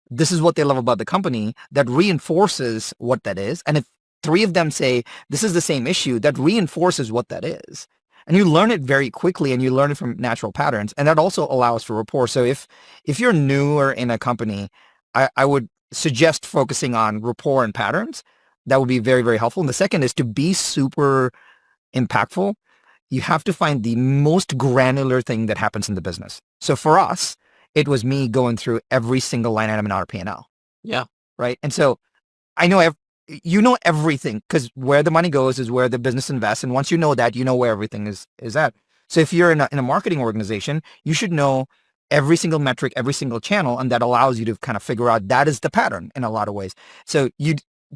this is what they love about the company, that reinforces what that is. And if 3 of them say this is the same issue, that reinforces what that is. And you learn it very quickly, and you learn it from natural patterns. And that also allows for rapport. So if you're newer in a company, I would suggest focusing on rapport and patterns. That would be very, very helpful. And the second is to be super impactful. You have to find the most granular thing that happens in the business. So for us, it was me going through every single line item in our P&L. Yeah. Right. And so I know everything, because where the money goes is where the business invests. And once you know that, you know where everything is at. So if you're in a marketing organization, you should know every single metric, every single channel, and that allows you to kind of figure out that is the pattern in a lot of ways. So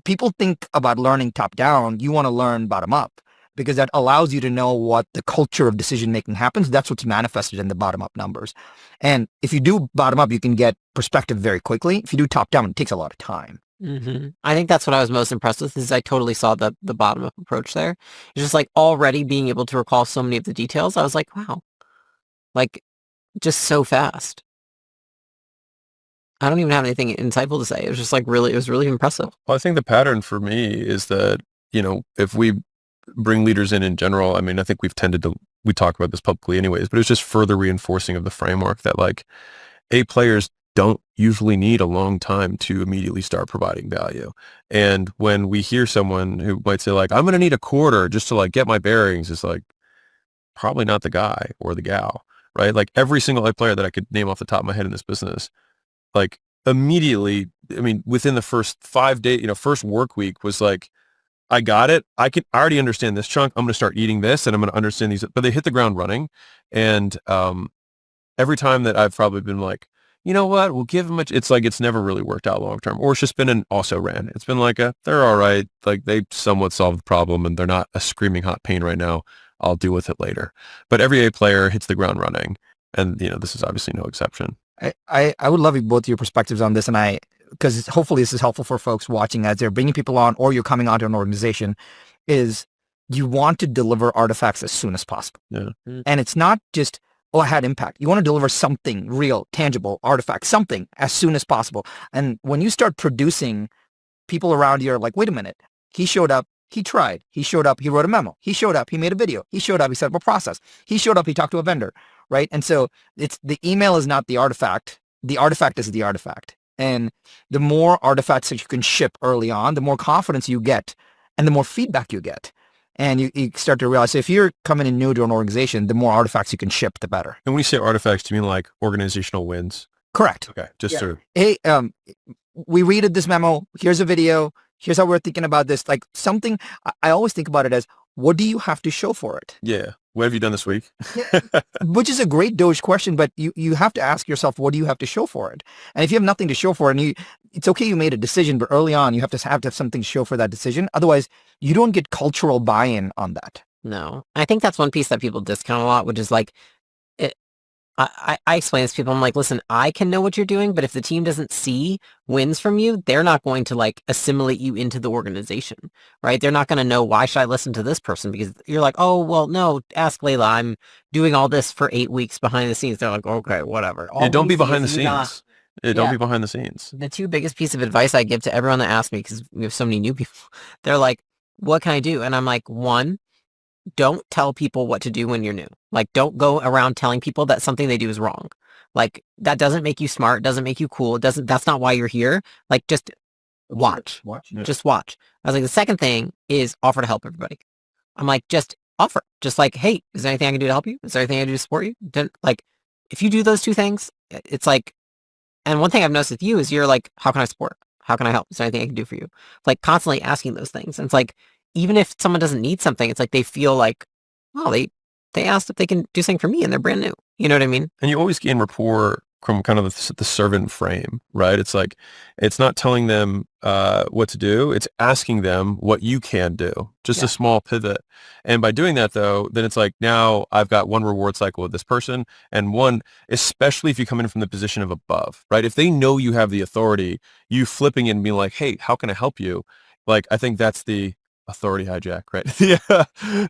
people think about learning top down. You want to learn bottom up, because that allows you to know what the culture of decision-making happens. That's what's manifested in the bottom-up numbers. And if you do bottom-up, you can get perspective very quickly. If you do top-down, it takes a lot of time. Mm-hmm. I think that's what I was most impressed with, is I totally saw the bottom-up approach there. It's just like already being able to recall so many of the details. I was like, wow, like just so fast. I don't even have anything insightful to say. It was just like it was really impressive. Well, I think the pattern for me is that, if we bring leaders in general, I mean, I think we talk about this publicly anyways, but it's just further reinforcing of the framework that like A players don't usually need a long time to immediately start providing value. And when we hear someone who might say like, I'm going to need a quarter just to like get my bearings, it's like probably not the guy or the gal, right? Like every single A player that I could name off the top of my head in this business, like immediately, I mean, within the first 5 days, first work week was like, I got it. I already understand this chunk. I'm going to start eating this, and I'm going to understand these. But they hit the ground running. And every time that I've probably been like, you know what, we'll give them it's like it's never really worked out long term. Or it's just been an also ran. It's been like they're all right. Like they somewhat solved the problem, and they're not a screaming hot pain right now. I'll deal with it later. But every A player hits the ground running. And, this is obviously no exception. I would love both your perspectives on this, and because hopefully this is helpful for folks watching as they're bringing people on, or you're coming onto an organization, is you want to deliver artifacts as soon as possible. Yeah. And it's not just, I had impact. You want to deliver something real, tangible, artifact, something as soon as possible. And when you start producing, people around you are like, wait a minute, he showed up, he tried, he showed up, he wrote a memo, he showed up, he made a video, he showed up, he set up a process, he showed up, he talked to a vendor, right? And so the email is not the artifact is the artifact. And the more artifacts that you can ship early on, the more confidence you get and the more feedback you get. And you start to realize, if you're coming in new to an organization, the more artifacts you can ship, the better. And when you say artifacts, do you mean like organizational wins? Correct. Okay, just Yeah. sort of. Hey, we read this memo. Here's a video. Here's how we're thinking about this. Like something, I always think about it as, what do you have to show for it? Yeah. What have you done this week? Which is a great Doge question, but you have to ask yourself, what do you have to show for it? And if you have nothing to show for it, and it's okay you made a decision, but early on you have to have something to show for that decision. Otherwise, you don't get cultural buy-in on that. No, I think that's one piece that people discount a lot, which is like, I explain this to people. I'm like, listen, I can know what you're doing, but if the team doesn't see wins from you, they're not going to like assimilate you into the organization, right? They're not going to know, why should I listen to this person? Because you're like, oh, well, no, ask Layla. I'm doing all this for 8 weeks behind the scenes. They're like, okay, whatever. Yeah, don't be behind the you not- scenes. Don't be behind the scenes. The two biggest pieces of advice I give to everyone that asks me, because we have so many new people, they're like, what can I do? And I'm like, one, don't tell people what to do when you're new. Like, don't go around telling people that something they do is wrong. Like, that doesn't make you smart, doesn't make you cool. That's not why you're here. Like, just watch. Yeah. Just watch. I was like, the second thing is offer to help everybody. I'm like, just offer. Just like, hey, is there anything I can do to help you? Is there anything I can do to support you? Like, if you do those two things, it's like, and one thing I've noticed with you is you're like, how can I support? How can I help? Is there anything I can do for you? Like, constantly asking those things. And it's like, even if someone doesn't need something, it's like they feel like, oh, they asked if they can do something for me and they're brand new. You know what I mean? And you always gain rapport from kind of the servant frame, right? It's like, it's not telling them what to do. It's asking them what you can do, just a small pivot. And by doing that, though, then it's like, now I've got one reward cycle with this person, and one, especially if you come in from the position of above, right? If they know you have the authority, you flipping in and being like, hey, how can I help you? Like, I think that's the authority hijack, right? Yeah.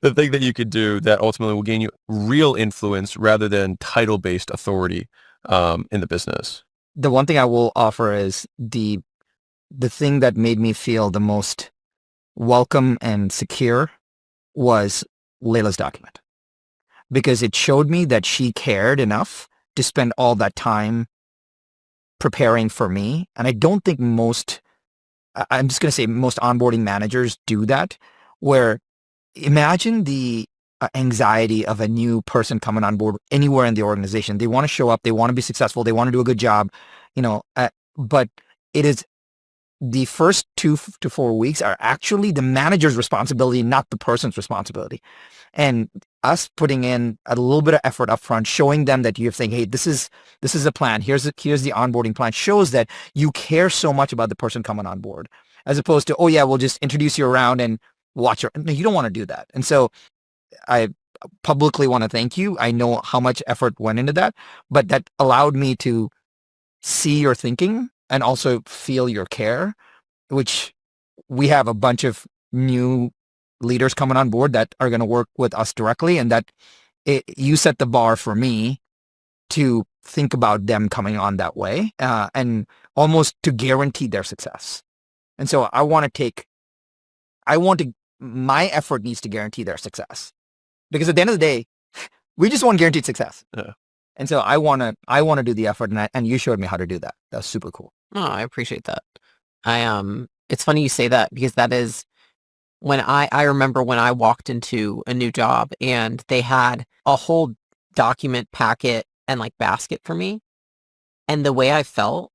The thing that you could do that ultimately will gain you real influence rather than title-based authority in the business. The one thing I will offer is the thing that made me feel the most welcome and secure was Layla's document, because it showed me that she cared enough to spend all that time preparing for me. And I don't think I'm just going to say most onboarding managers do that, where imagine the anxiety of a new person coming on board anywhere in the organization. They want to show up, they want to be successful, they want to do a good job, but it is the first 2 to 4 weeks are actually the manager's responsibility, not the person's responsibility. And us putting in a little bit of effort up front, showing them that you're thinking, hey, this is a plan. Here's the onboarding plan, shows that you care so much about the person coming on board, as opposed to, oh yeah, we'll just introduce you around and watch. No, you don't want to do that. And so I publicly want to thank you. I know how much effort went into that, but that allowed me to see your thinking and also feel your care, which we have a bunch of new leaders coming on board that are going to work with us directly, and that you set the bar for me to think about them coming on that way, and almost to guarantee their success. And so my effort needs to guarantee their success, because at the end of the day, we just want guaranteed success. Yeah. And so I want to do the effort, and you showed me how to do that. That's super cool. Oh, I appreciate that. It's funny you say that, because that is when I remember when I walked into a new job and they had a whole document packet and like basket for me. And the way I felt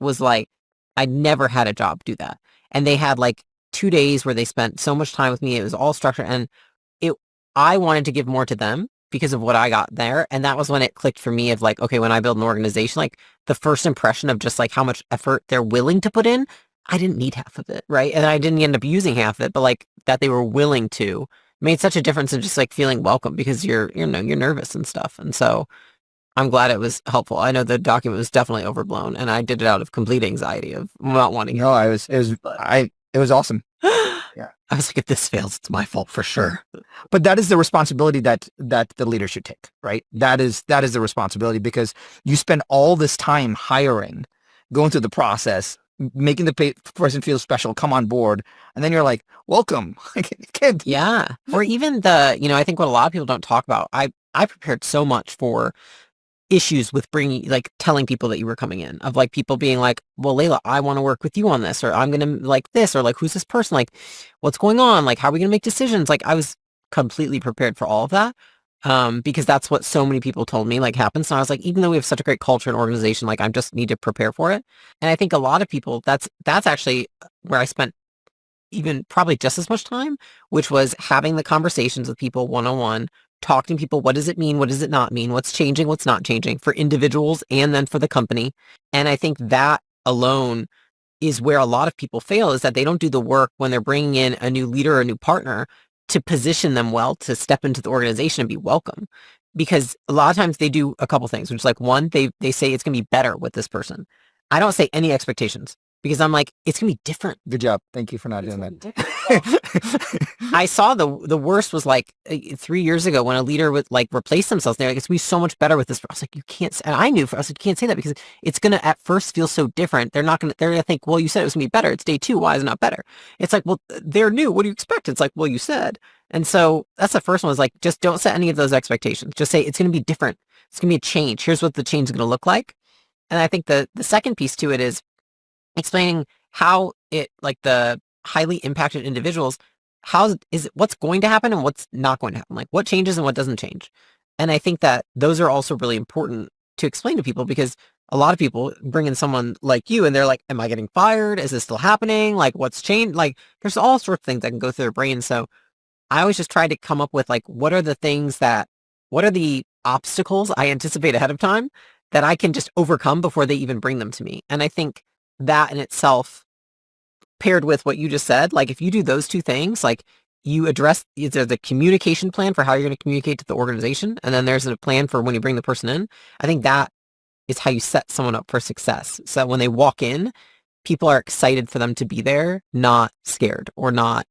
was like, I never had a job do that. And they had like 2 days where they spent so much time with me. It was all structured, and I wanted to give more to them because of what I got there. And that was when it clicked for me of like, okay, when I build an organization, like the first impression of just like how much effort they're willing to put in, I didn't need half of it, right? And I didn't end up using half of it, but like that they were willing to made such a difference in just like feeling welcome, because you're nervous and stuff. And so I'm glad it was helpful. I know the document was definitely overblown, and I did it out of complete anxiety of not wanting No, it was awesome. Yeah. I was like, if this fails, it's my fault for sure. But that is the responsibility that the leader should take, right? That is the responsibility, because you spend all this time hiring, going through the process, making the person feel special, come on board, and then you're like, welcome. Yeah. Or even I think what a lot of people don't talk about, I prepared so much for issues with telling people that you were coming in, of like people being like, well, Layla, I want to work with you on this, or I'm going to like this, or like, who's this person? Like, what's going on? Like, how are we going to make decisions? Like, I was completely prepared for all of that. because that's what so many people told me like happens. So I was like, even though we have such a great culture and organization, like I just need to prepare for it. And I think a lot of people, that's actually where I spent even probably just as much time, which was having the conversations with people one-on-one, talking to people. What does it mean? What does it not mean? What's changing? What's not changing for individuals and then for the company? And I think that alone is where a lot of people fail, is that they don't do the work when they're bringing in a new leader or a new partner to position them well to step into the organization and be welcome. Because a lot of times they do a couple things, which is like, one, they say it's going to be better with this person. I don't say any expectations because I'm like, it's going to be different. Good job. Thank you for not doing that. I saw the worst was like 3 years ago when a leader would like replace themselves. They're like, it's going to be so much better with this. I was like, you can't. And I knew, I was like, you can't say that because it's going to at first feel so different. They're going to think, well, you said it was going to be better. It's day 2. Why is it not better? It's like, well, they're new. What do you expect? It's like, well, you said. And so that's the first one, is like, just don't set any of those expectations. Just say it's going to be different. It's going to be a change. Here's what the change is going to look like. And I think the second piece to it is explaining how it, like the highly impacted individuals, what's going to happen and what's not going to happen, like what changes and what doesn't change. And I think that those are also really important to explain to people, because a lot of people bring in someone like you and they're like, am I getting fired? Is this still happening? Like what's changed? Like there's all sorts of things that can go through their brain. So I always just try to come up with like, what are the obstacles I anticipate ahead of time that I can just overcome before they even bring them to me. And I think that in itself, paired with what you just said, like if you do those two things, like you address either the communication plan for how you're going to communicate to the organization, and then there's a plan for when you bring the person in. I think that is how you set someone up for success. So that when they walk in, people are excited for them to be there, not scared or not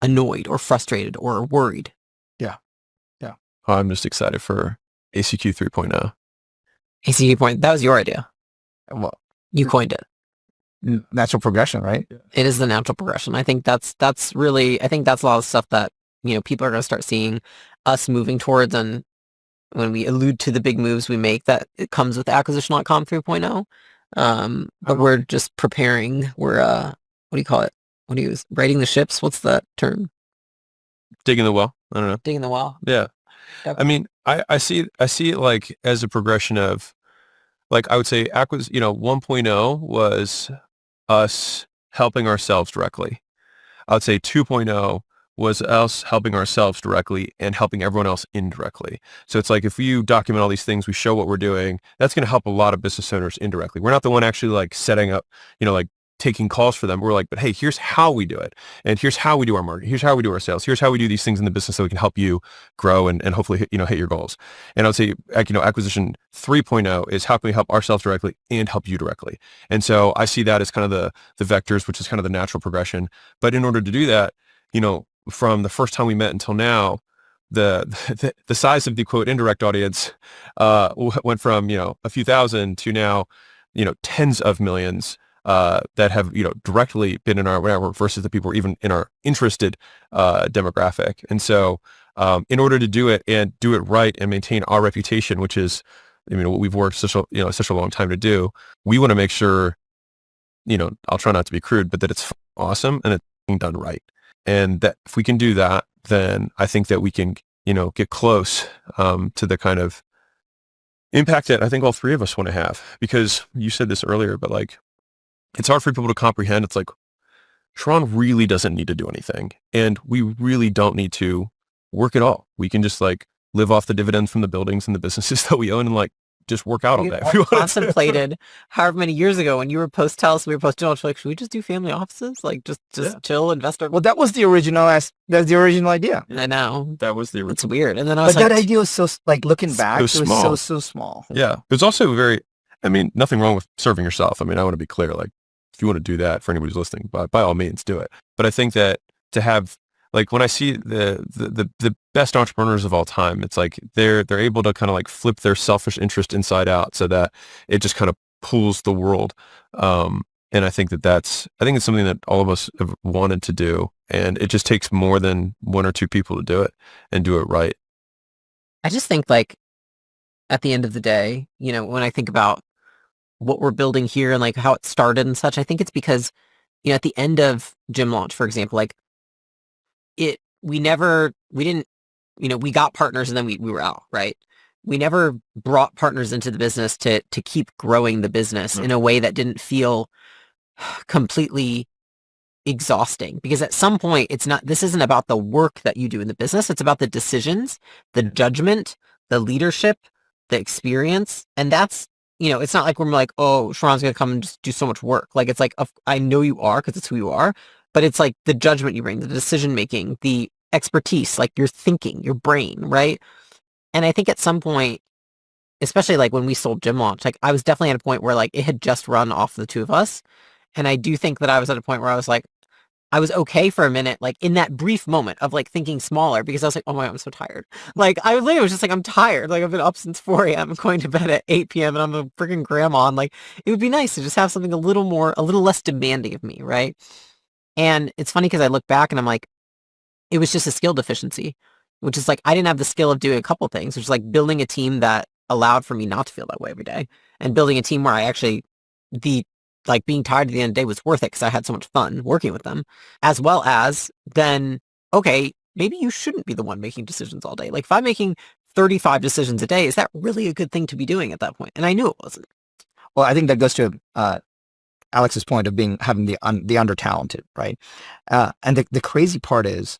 annoyed or frustrated or worried. Yeah. Yeah. Oh, I'm just excited for ACQ 3.0. ACQ point, that was your idea. Well, You coined it. natural progression, right? It is the natural progression. I think that's really, I think that's a lot of stuff that, people are going to start seeing us moving towards. And when we allude to the big moves we make, that it comes with acquisition.com 3.0. But we're just preparing. We're, what do you call it? What do you use? Righting the ships? What's that term? Digging the well. I don't know. Digging the well. Yeah. Yep. I mean, I see it like as a progression of, like, I would say 1.0 was us helping ourselves directly. I would say 2.0 was us helping ourselves directly and helping everyone else indirectly. So it's like, if you document all these things, we show what we're doing, that's going to help a lot of business owners indirectly. We're not the one actually like setting up, like taking calls for them. We're like, but hey, here's how we do it. And here's how we do our marketing. Here's how we do our sales. Here's how we do these things in the business so we can help you grow and hopefully hit your goals. And I would say, acquisition 3.0 is how can we help ourselves directly and help you directly. And so I see that as kind of the vectors, which is kind of the natural progression. But in order to do that, from the first time we met until now, the size of the quote indirect audience went from a few thousand to now tens of millions that have directly been in our network versus the people who are even in our interested demographic. And so in order to do it and do it right and maintain our reputation, which is what we've worked such a long time to do, we want to make sure I'll try not to be crude, but that it's awesome and it's being done right. And that if we can do that, then I think that we can get close to the kind of impact that I think all three of us want to have. Because you said this earlier, but like, it's hard for people to comprehend. It's like, Sharon really doesn't need to do anything. And we really don't need to work at all. We can just like live off the dividends from the buildings and the businesses that we own and like just work out all day. We contemplated however many years ago when you were post-Telus, we were post-General, like, should we just do family offices? Like just chill, invest our... Well, that was the original idea. I know. That was the original. It's weird. And then I was that idea was so, like, looking back, it was so small. Yeah. It was also nothing wrong with serving yourself. I want to be clear, like, if you want to do that for anybody who's listening, by all means, do it. But I think that to have, like, when I see the best entrepreneurs of all time, it's like they're able to kind of like flip their selfish interest inside out so that it just kind of pulls the world. And I think it's something that all of us have wanted to do. And it just takes more than one or two people to do it and do it right. I just think, like, at the end of the day, when I think about what we're building here and like how it started and such, I think it's because, at the end of Gym Launch, for example, like we didn't we got partners and then we were out, right? We never brought partners into the business to keep growing the business in a way that didn't feel completely exhausting, because at some point this isn't about the work that you do in the business. It's about the decisions, the judgment, the leadership, the experience. And that's, it's not like we're like, oh, Sharon's going to come and just do so much work. Like, it's like, I know you are because it's who you are, but it's like the judgment you bring, the decision making, the expertise, like your thinking, your brain, right? And I think at some point, especially like when we sold Gym Launch, like I was definitely at a point where like it had just run off the two of us. And I do think that I was at a point where I was like, I was okay for a minute, like in that brief moment of like thinking smaller, because I was like, oh my God, I'm so tired. Like I literally was just like, I'm tired. Like I've been up since 4 a.m. I'm going to bed at 8 p.m. and I'm a freaking grandma. And like, it would be nice to just have something a little less demanding of me. Right. And it's funny because I look back and I'm like, it was just a skill deficiency, which is like, I didn't have the skill of doing a couple things, which is like building a team that allowed for me not to feel that way every day, and building a team where I actually, being tired at the end of the day was worth it because I had so much fun working with them, as well as then, okay, maybe you shouldn't be the one making decisions all day. Like if I'm making 35 decisions a day, is that really a good thing to be doing at that point? And I knew it wasn't. Well, I think that goes to Alex's point of having the under talented, right? And the crazy part is,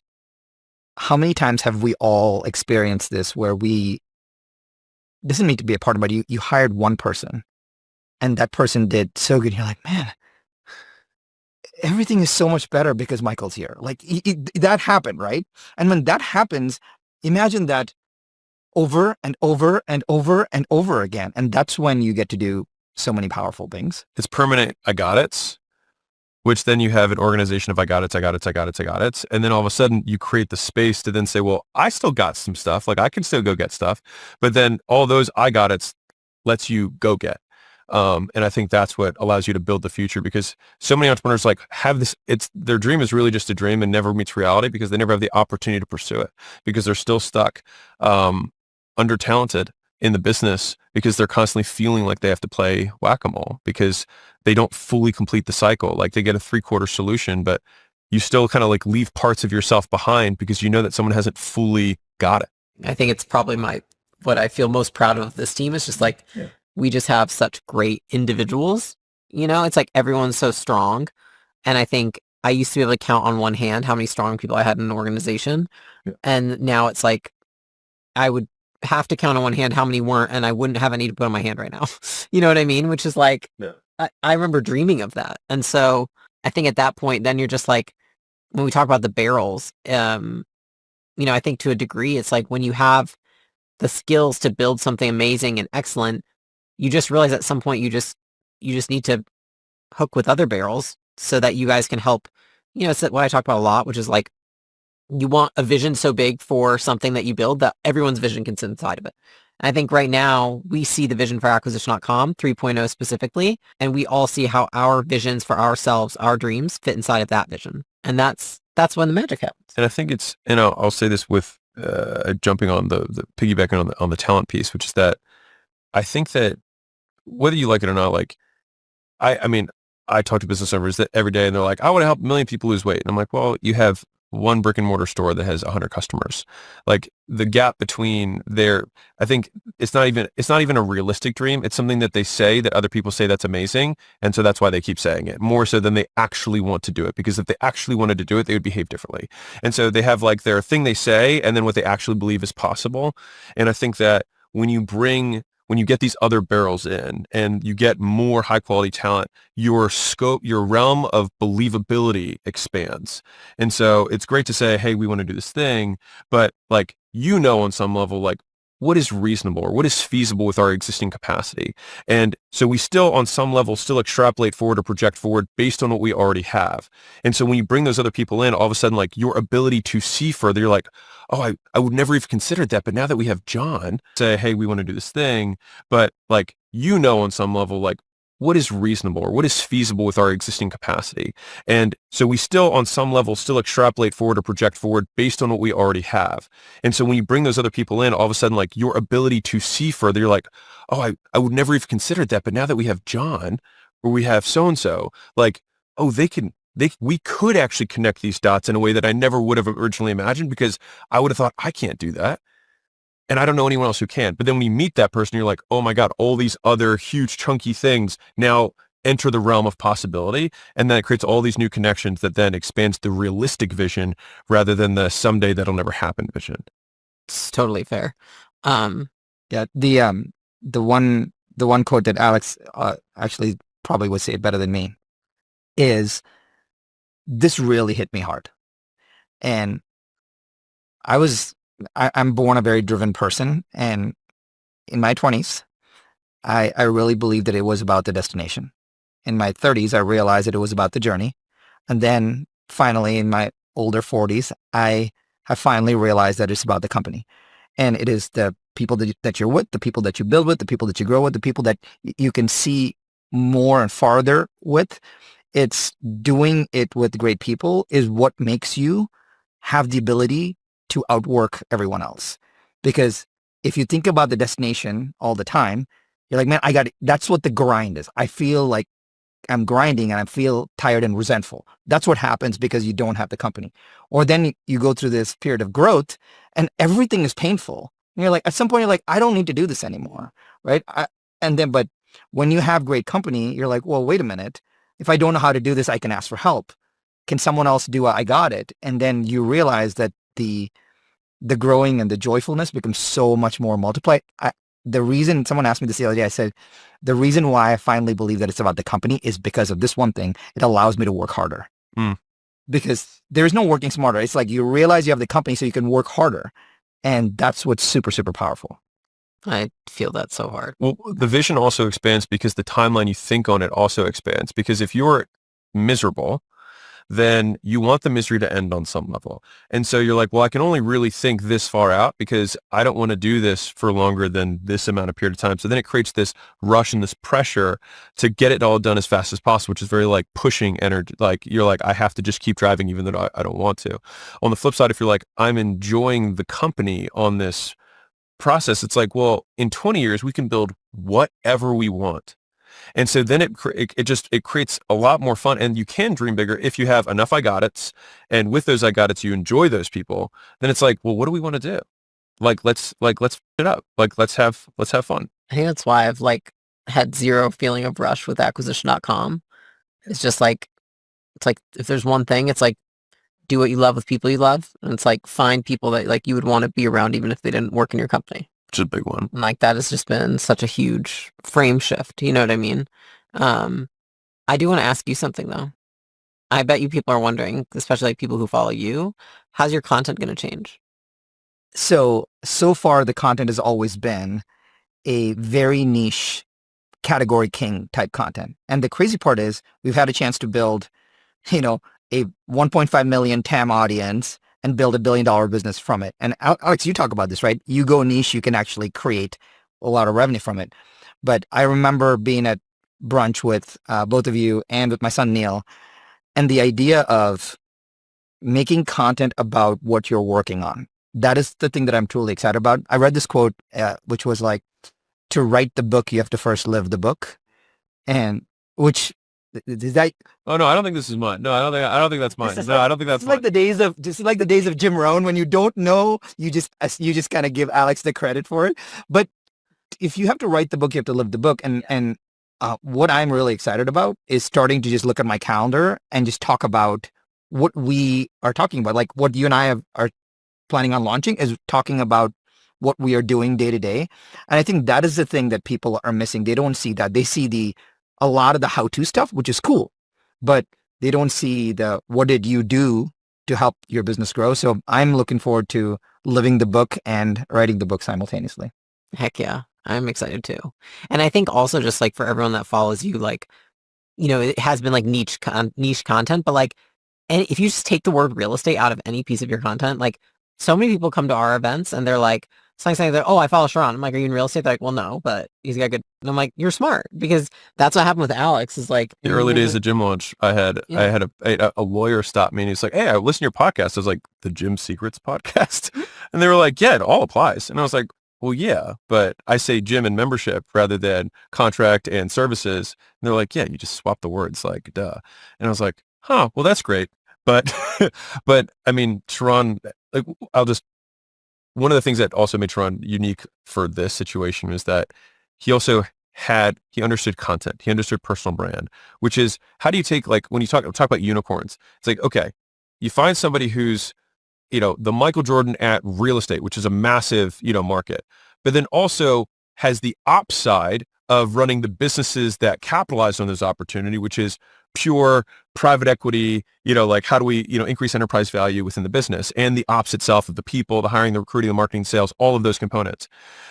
how many times have we all experienced this where doesn't need to be a partner, but you hired one person and that person did so good. You're like, man, everything is so much better because Michael's here. Like that happened, right? And when that happens, imagine that over and over and over and over again. And that's when you get to do so many powerful things. It's permanent I got it's, which then you have an organization of I got it. And then all of a sudden you create the space to then say, well, I still got some stuff. Like I can still go get stuff. But then all those I got it's lets you go get. And I think that's what allows you to build the future, because so many entrepreneurs like have this, their dream is really just a dream and never meets reality because they never have the opportunity to pursue it because they're still stuck, under talented in the business because they're constantly feeling like they have to play whack-a-mole because they don't fully complete the cycle. Like they get a 3/4 solution, but you still kind of like leave parts of yourself behind because you know that someone hasn't fully got it. I think it's probably what I feel most proud of this team is just like, we just have such great individuals. It's like everyone's so strong. And I think I used to be able to count on one hand how many strong people I had in an organization. Yeah. And now it's like, I would have to count on one hand how many weren't, and I wouldn't have any to put on my hand right now. You know what I mean? Which is like, I remember dreaming of that. And so I think at that point, then you're just like, when we talk about the barrels, I think to a degree, it's like when you have the skills to build something amazing and excellent, you just realize at some point you just need to hook with other barrels so that you guys can help. It's what I talk about a lot, which is like, you want a vision so big for something that you build that everyone's vision can sit inside of it. And I think right now we see the vision for acquisition.com 3.0 specifically, and we all see how our visions for ourselves, our dreams fit inside of that vision. And that's when the magic happens. And I think it's, I'll say this with jumping on the piggybacking on the talent piece, which is that I think that whether you like it or not, like I mean, I talk to business owners that every day and they're like, I want to help 1 million people lose weight. And I'm like, well, you have one brick and mortar store that has 100 customers. Like the gap between I think it's not even a realistic dream. It's something that they say that other people say that's amazing. And so that's why they keep saying it more so than they actually want to do it. Because if they actually wanted to do it, they would behave differently. And so they have like their thing they say and then what they actually believe is possible. And I think that when you get these other barrels in and you get more high quality talent, your scope, your realm of believability expands. And so it's great to say, hey, we want to do this thing, but like, on some level, like what is reasonable or what is feasible with our existing capacity. And so we still on some level still extrapolate forward or project forward based on what we already have. And so when you bring those other people in, all of a sudden, like your ability to see further, you're like, oh, I would never have considered that. But now that we have John say, hey, we want to do this thing, but like, on some level, like what is reasonable or what is feasible with our existing capacity. And so we still on some level still extrapolate forward or project forward based on what we already have. And so when you bring those other people in, all of a sudden, like your ability to see further, you're like, oh, I would never have considered that. But now that we have John or we have so-and-so, like, oh, they can we could actually connect these dots in a way that I never would have originally imagined, because I would have thought, I can't do that. And I don't know anyone else who can. But then when you meet that person, you're like, oh my God, all these other huge chunky things now enter the realm of possibility. And then it creates all these new connections that then expands the realistic vision rather than the someday that'll never happen vision. It's totally fair. Yeah, the one quote that Alex actually probably would say it better than me is, this really hit me hard. And I'm born a very driven person, and in my 20s, I really believed that it was about the destination. In my 30s, I realized that it was about the journey. And then finally, in my older 40s, I have finally realized that it's about the company. And it is the people that you're with, the people that you build with, the people that you grow with, the people that you can see more and farther with. It's doing it with great people is what makes you have the ability to outwork everyone else. Because if you think about the destination all the time, you're like, man, I got it. That's what the grind is. I feel like I'm grinding and I feel tired and resentful. That's what happens because you don't have the company. Or then you go through this period of growth and everything is painful. And you're like, at some point, you're like, I don't need to do this anymore. Right. But when you have great company, you're like, well, wait a minute. If I don't know how to do this, I can ask for help. Can someone else do it? I got it. And then you realize that the growing and the joyfulness becomes so much more multiplied. The reason someone asked me this the other day, I said, the reason why I finally believe that it's about the company is because of this one thing. It allows me to work harder. Because there is no working smarter. It's like you realize you have the company so you can work harder. And that's what's super, super powerful. I feel that so hard. Well, the vision also expands because the timeline you think on it also expands. Because if you're miserable, then you want the misery to end on some level. And so you're like, well, I can only really think this far out because I don't want to do this for longer than this amount of period of time. So then it creates this rush and this pressure to get it all done as fast as possible, which is very like pushing energy. Like you're like, I have to just keep driving even though I don't want to. On the flip side, if you're like, I'm enjoying the company on this process, it's like, well, in 20 years, we can build whatever we want. And so then it creates a lot more fun, and you can dream bigger if you have enough I got it's, and with those I got it's, you enjoy those people. Then it's like, well, what do we want to do? Let's f it up. Let's have fun. I think that's why I've like had zero feeling of rush with acquisition.com. It's just like, it's like, if there's one thing, it's like, do what you love with people you love. And it's like, find people that like you would want to be around even if they didn't work in your company. Which is a big one. And like that has just been such a huge frame shift. You know what I mean? I do want to ask you something though. I bet you people are wondering, especially like people who follow you, how's your content going to change? So far the content has always been a very niche category king type content. And the crazy part is we've had a chance to build, a 1.5 million TAM audience and build $1 billion business from it. And Alex, you talk about this, right? You go niche, you can actually create a lot of revenue from it. But I remember being at brunch with both of you and with my son, Neil, and the idea of making content about what you're working on. That is the thing that I'm truly excited about. I read this quote, which was like, to write the book, you have to first live the book. And which is that? Oh no, I don't think this is mine. No, I don't think that's mine. No, I don't think that's mine. Like the days of Jim Rohn when you don't know, you just kind of give Alex the credit for it. But if you have to write the book, you have to live the book. And what I'm really excited about is starting to just look at my calendar and just talk about what we are talking about. Like what you and I are planning on launching is talking about what we are doing day to day. And I think that is the thing that people are missing. They don't see that. They see a lot of the how-to stuff, which is cool, but they don't see what did you do to help your business grow. So I'm looking forward to living the book and writing the book simultaneously. Heck yeah. I'm excited too. And I think also just like for everyone that follows you, like, it has been like niche content, but like, and if you just take the word real estate out of any piece of your content, like so many people come to our events and they're like, saying that, oh, I follow Sharon. I'm like, are you in real estate? They're like, well, no, but he's got good. And I'm like, you're smart, because that's what happened with Alex is like the early days of Gym Launch. I had a lawyer stop me and he's like, hey, I listened to your podcast. I was like, the Gym Secrets podcast. And they were like, yeah, it all applies. And I was like, well, yeah, but I say gym and membership rather than contract and services. And they're like, yeah, you just swap the words, like, duh. And I was like, Huh. Well, that's great. But, but I mean, Sharon, like, I'll just, one of the things that also made Sharon unique for this situation was that he also he understood content. He understood personal brand, which is how do you take, like, when you talk about unicorns, it's like, okay, you find somebody who's, the Michael Jordan at real estate, which is a massive, market, but then also has the upside of running the businesses that capitalize on this opportunity, which is pure private equity, like how do we, increase enterprise value within the business and the ops itself of the people, the hiring, the recruiting, the marketing, sales, all of those components.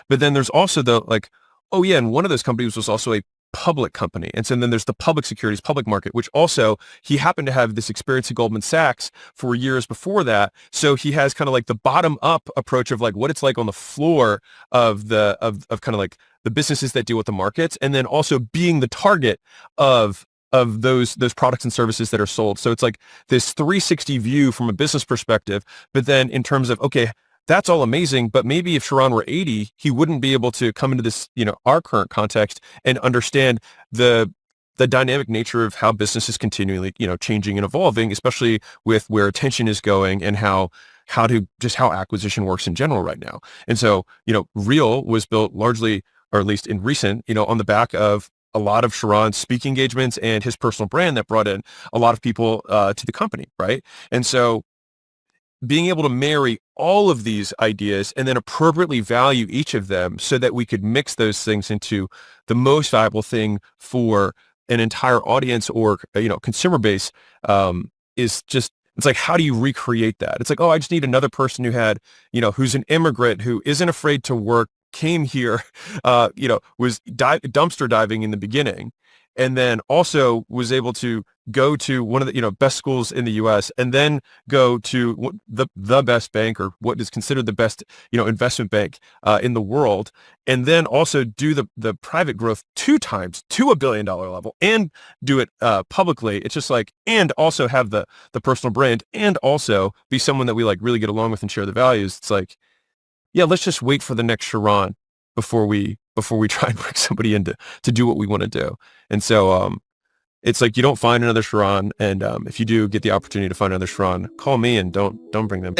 But then there's also the like, oh yeah, and one of those companies was also a public company. And so then there's the public securities, public market, which also he happened to have this experience at Goldman Sachs for years before that. So he has kind of like the bottom up approach of like what it's like on the floor of of kind of like the businesses that deal with the markets, and then also being the target of those products and services that are sold. So it's like this 360 view from a business perspective, but then in terms of, okay, that's all amazing, but maybe if Sharon were 80, he wouldn't be able to come into this, our current context and understand the dynamic nature of how business is continually, changing and evolving, especially with where attention is going and how acquisition works in general right now. And so, Real was built largely, or at least in recent, on the back of a lot of Sharon's speaking engagements and his personal brand that brought in a lot of people to the company, right? And so being able to marry all of these ideas and then appropriately value each of them so that we could mix those things into the most valuable thing for an entire audience or, consumer base, is just, it's like, how do you recreate that? It's like, oh, I just need another person who had, who's an immigrant, who isn't afraid to work, came here, was dumpster diving in the beginning, and then also was able to go to one of the, best schools in the U.S. and then go to the best bank, or what is considered the best, investment bank in the world, and then also do the private growth 2 times to $1 billion level and do it publicly. It's just like, and also have the personal brand and also be someone that we like really get along with and share the values. It's like, yeah, let's just wait for the next Sharon before we try and bring somebody in to do what we want to do. And so it's like you don't find another Sharon, and if you do get the opportunity to find another Sharon, call me and don't bring them.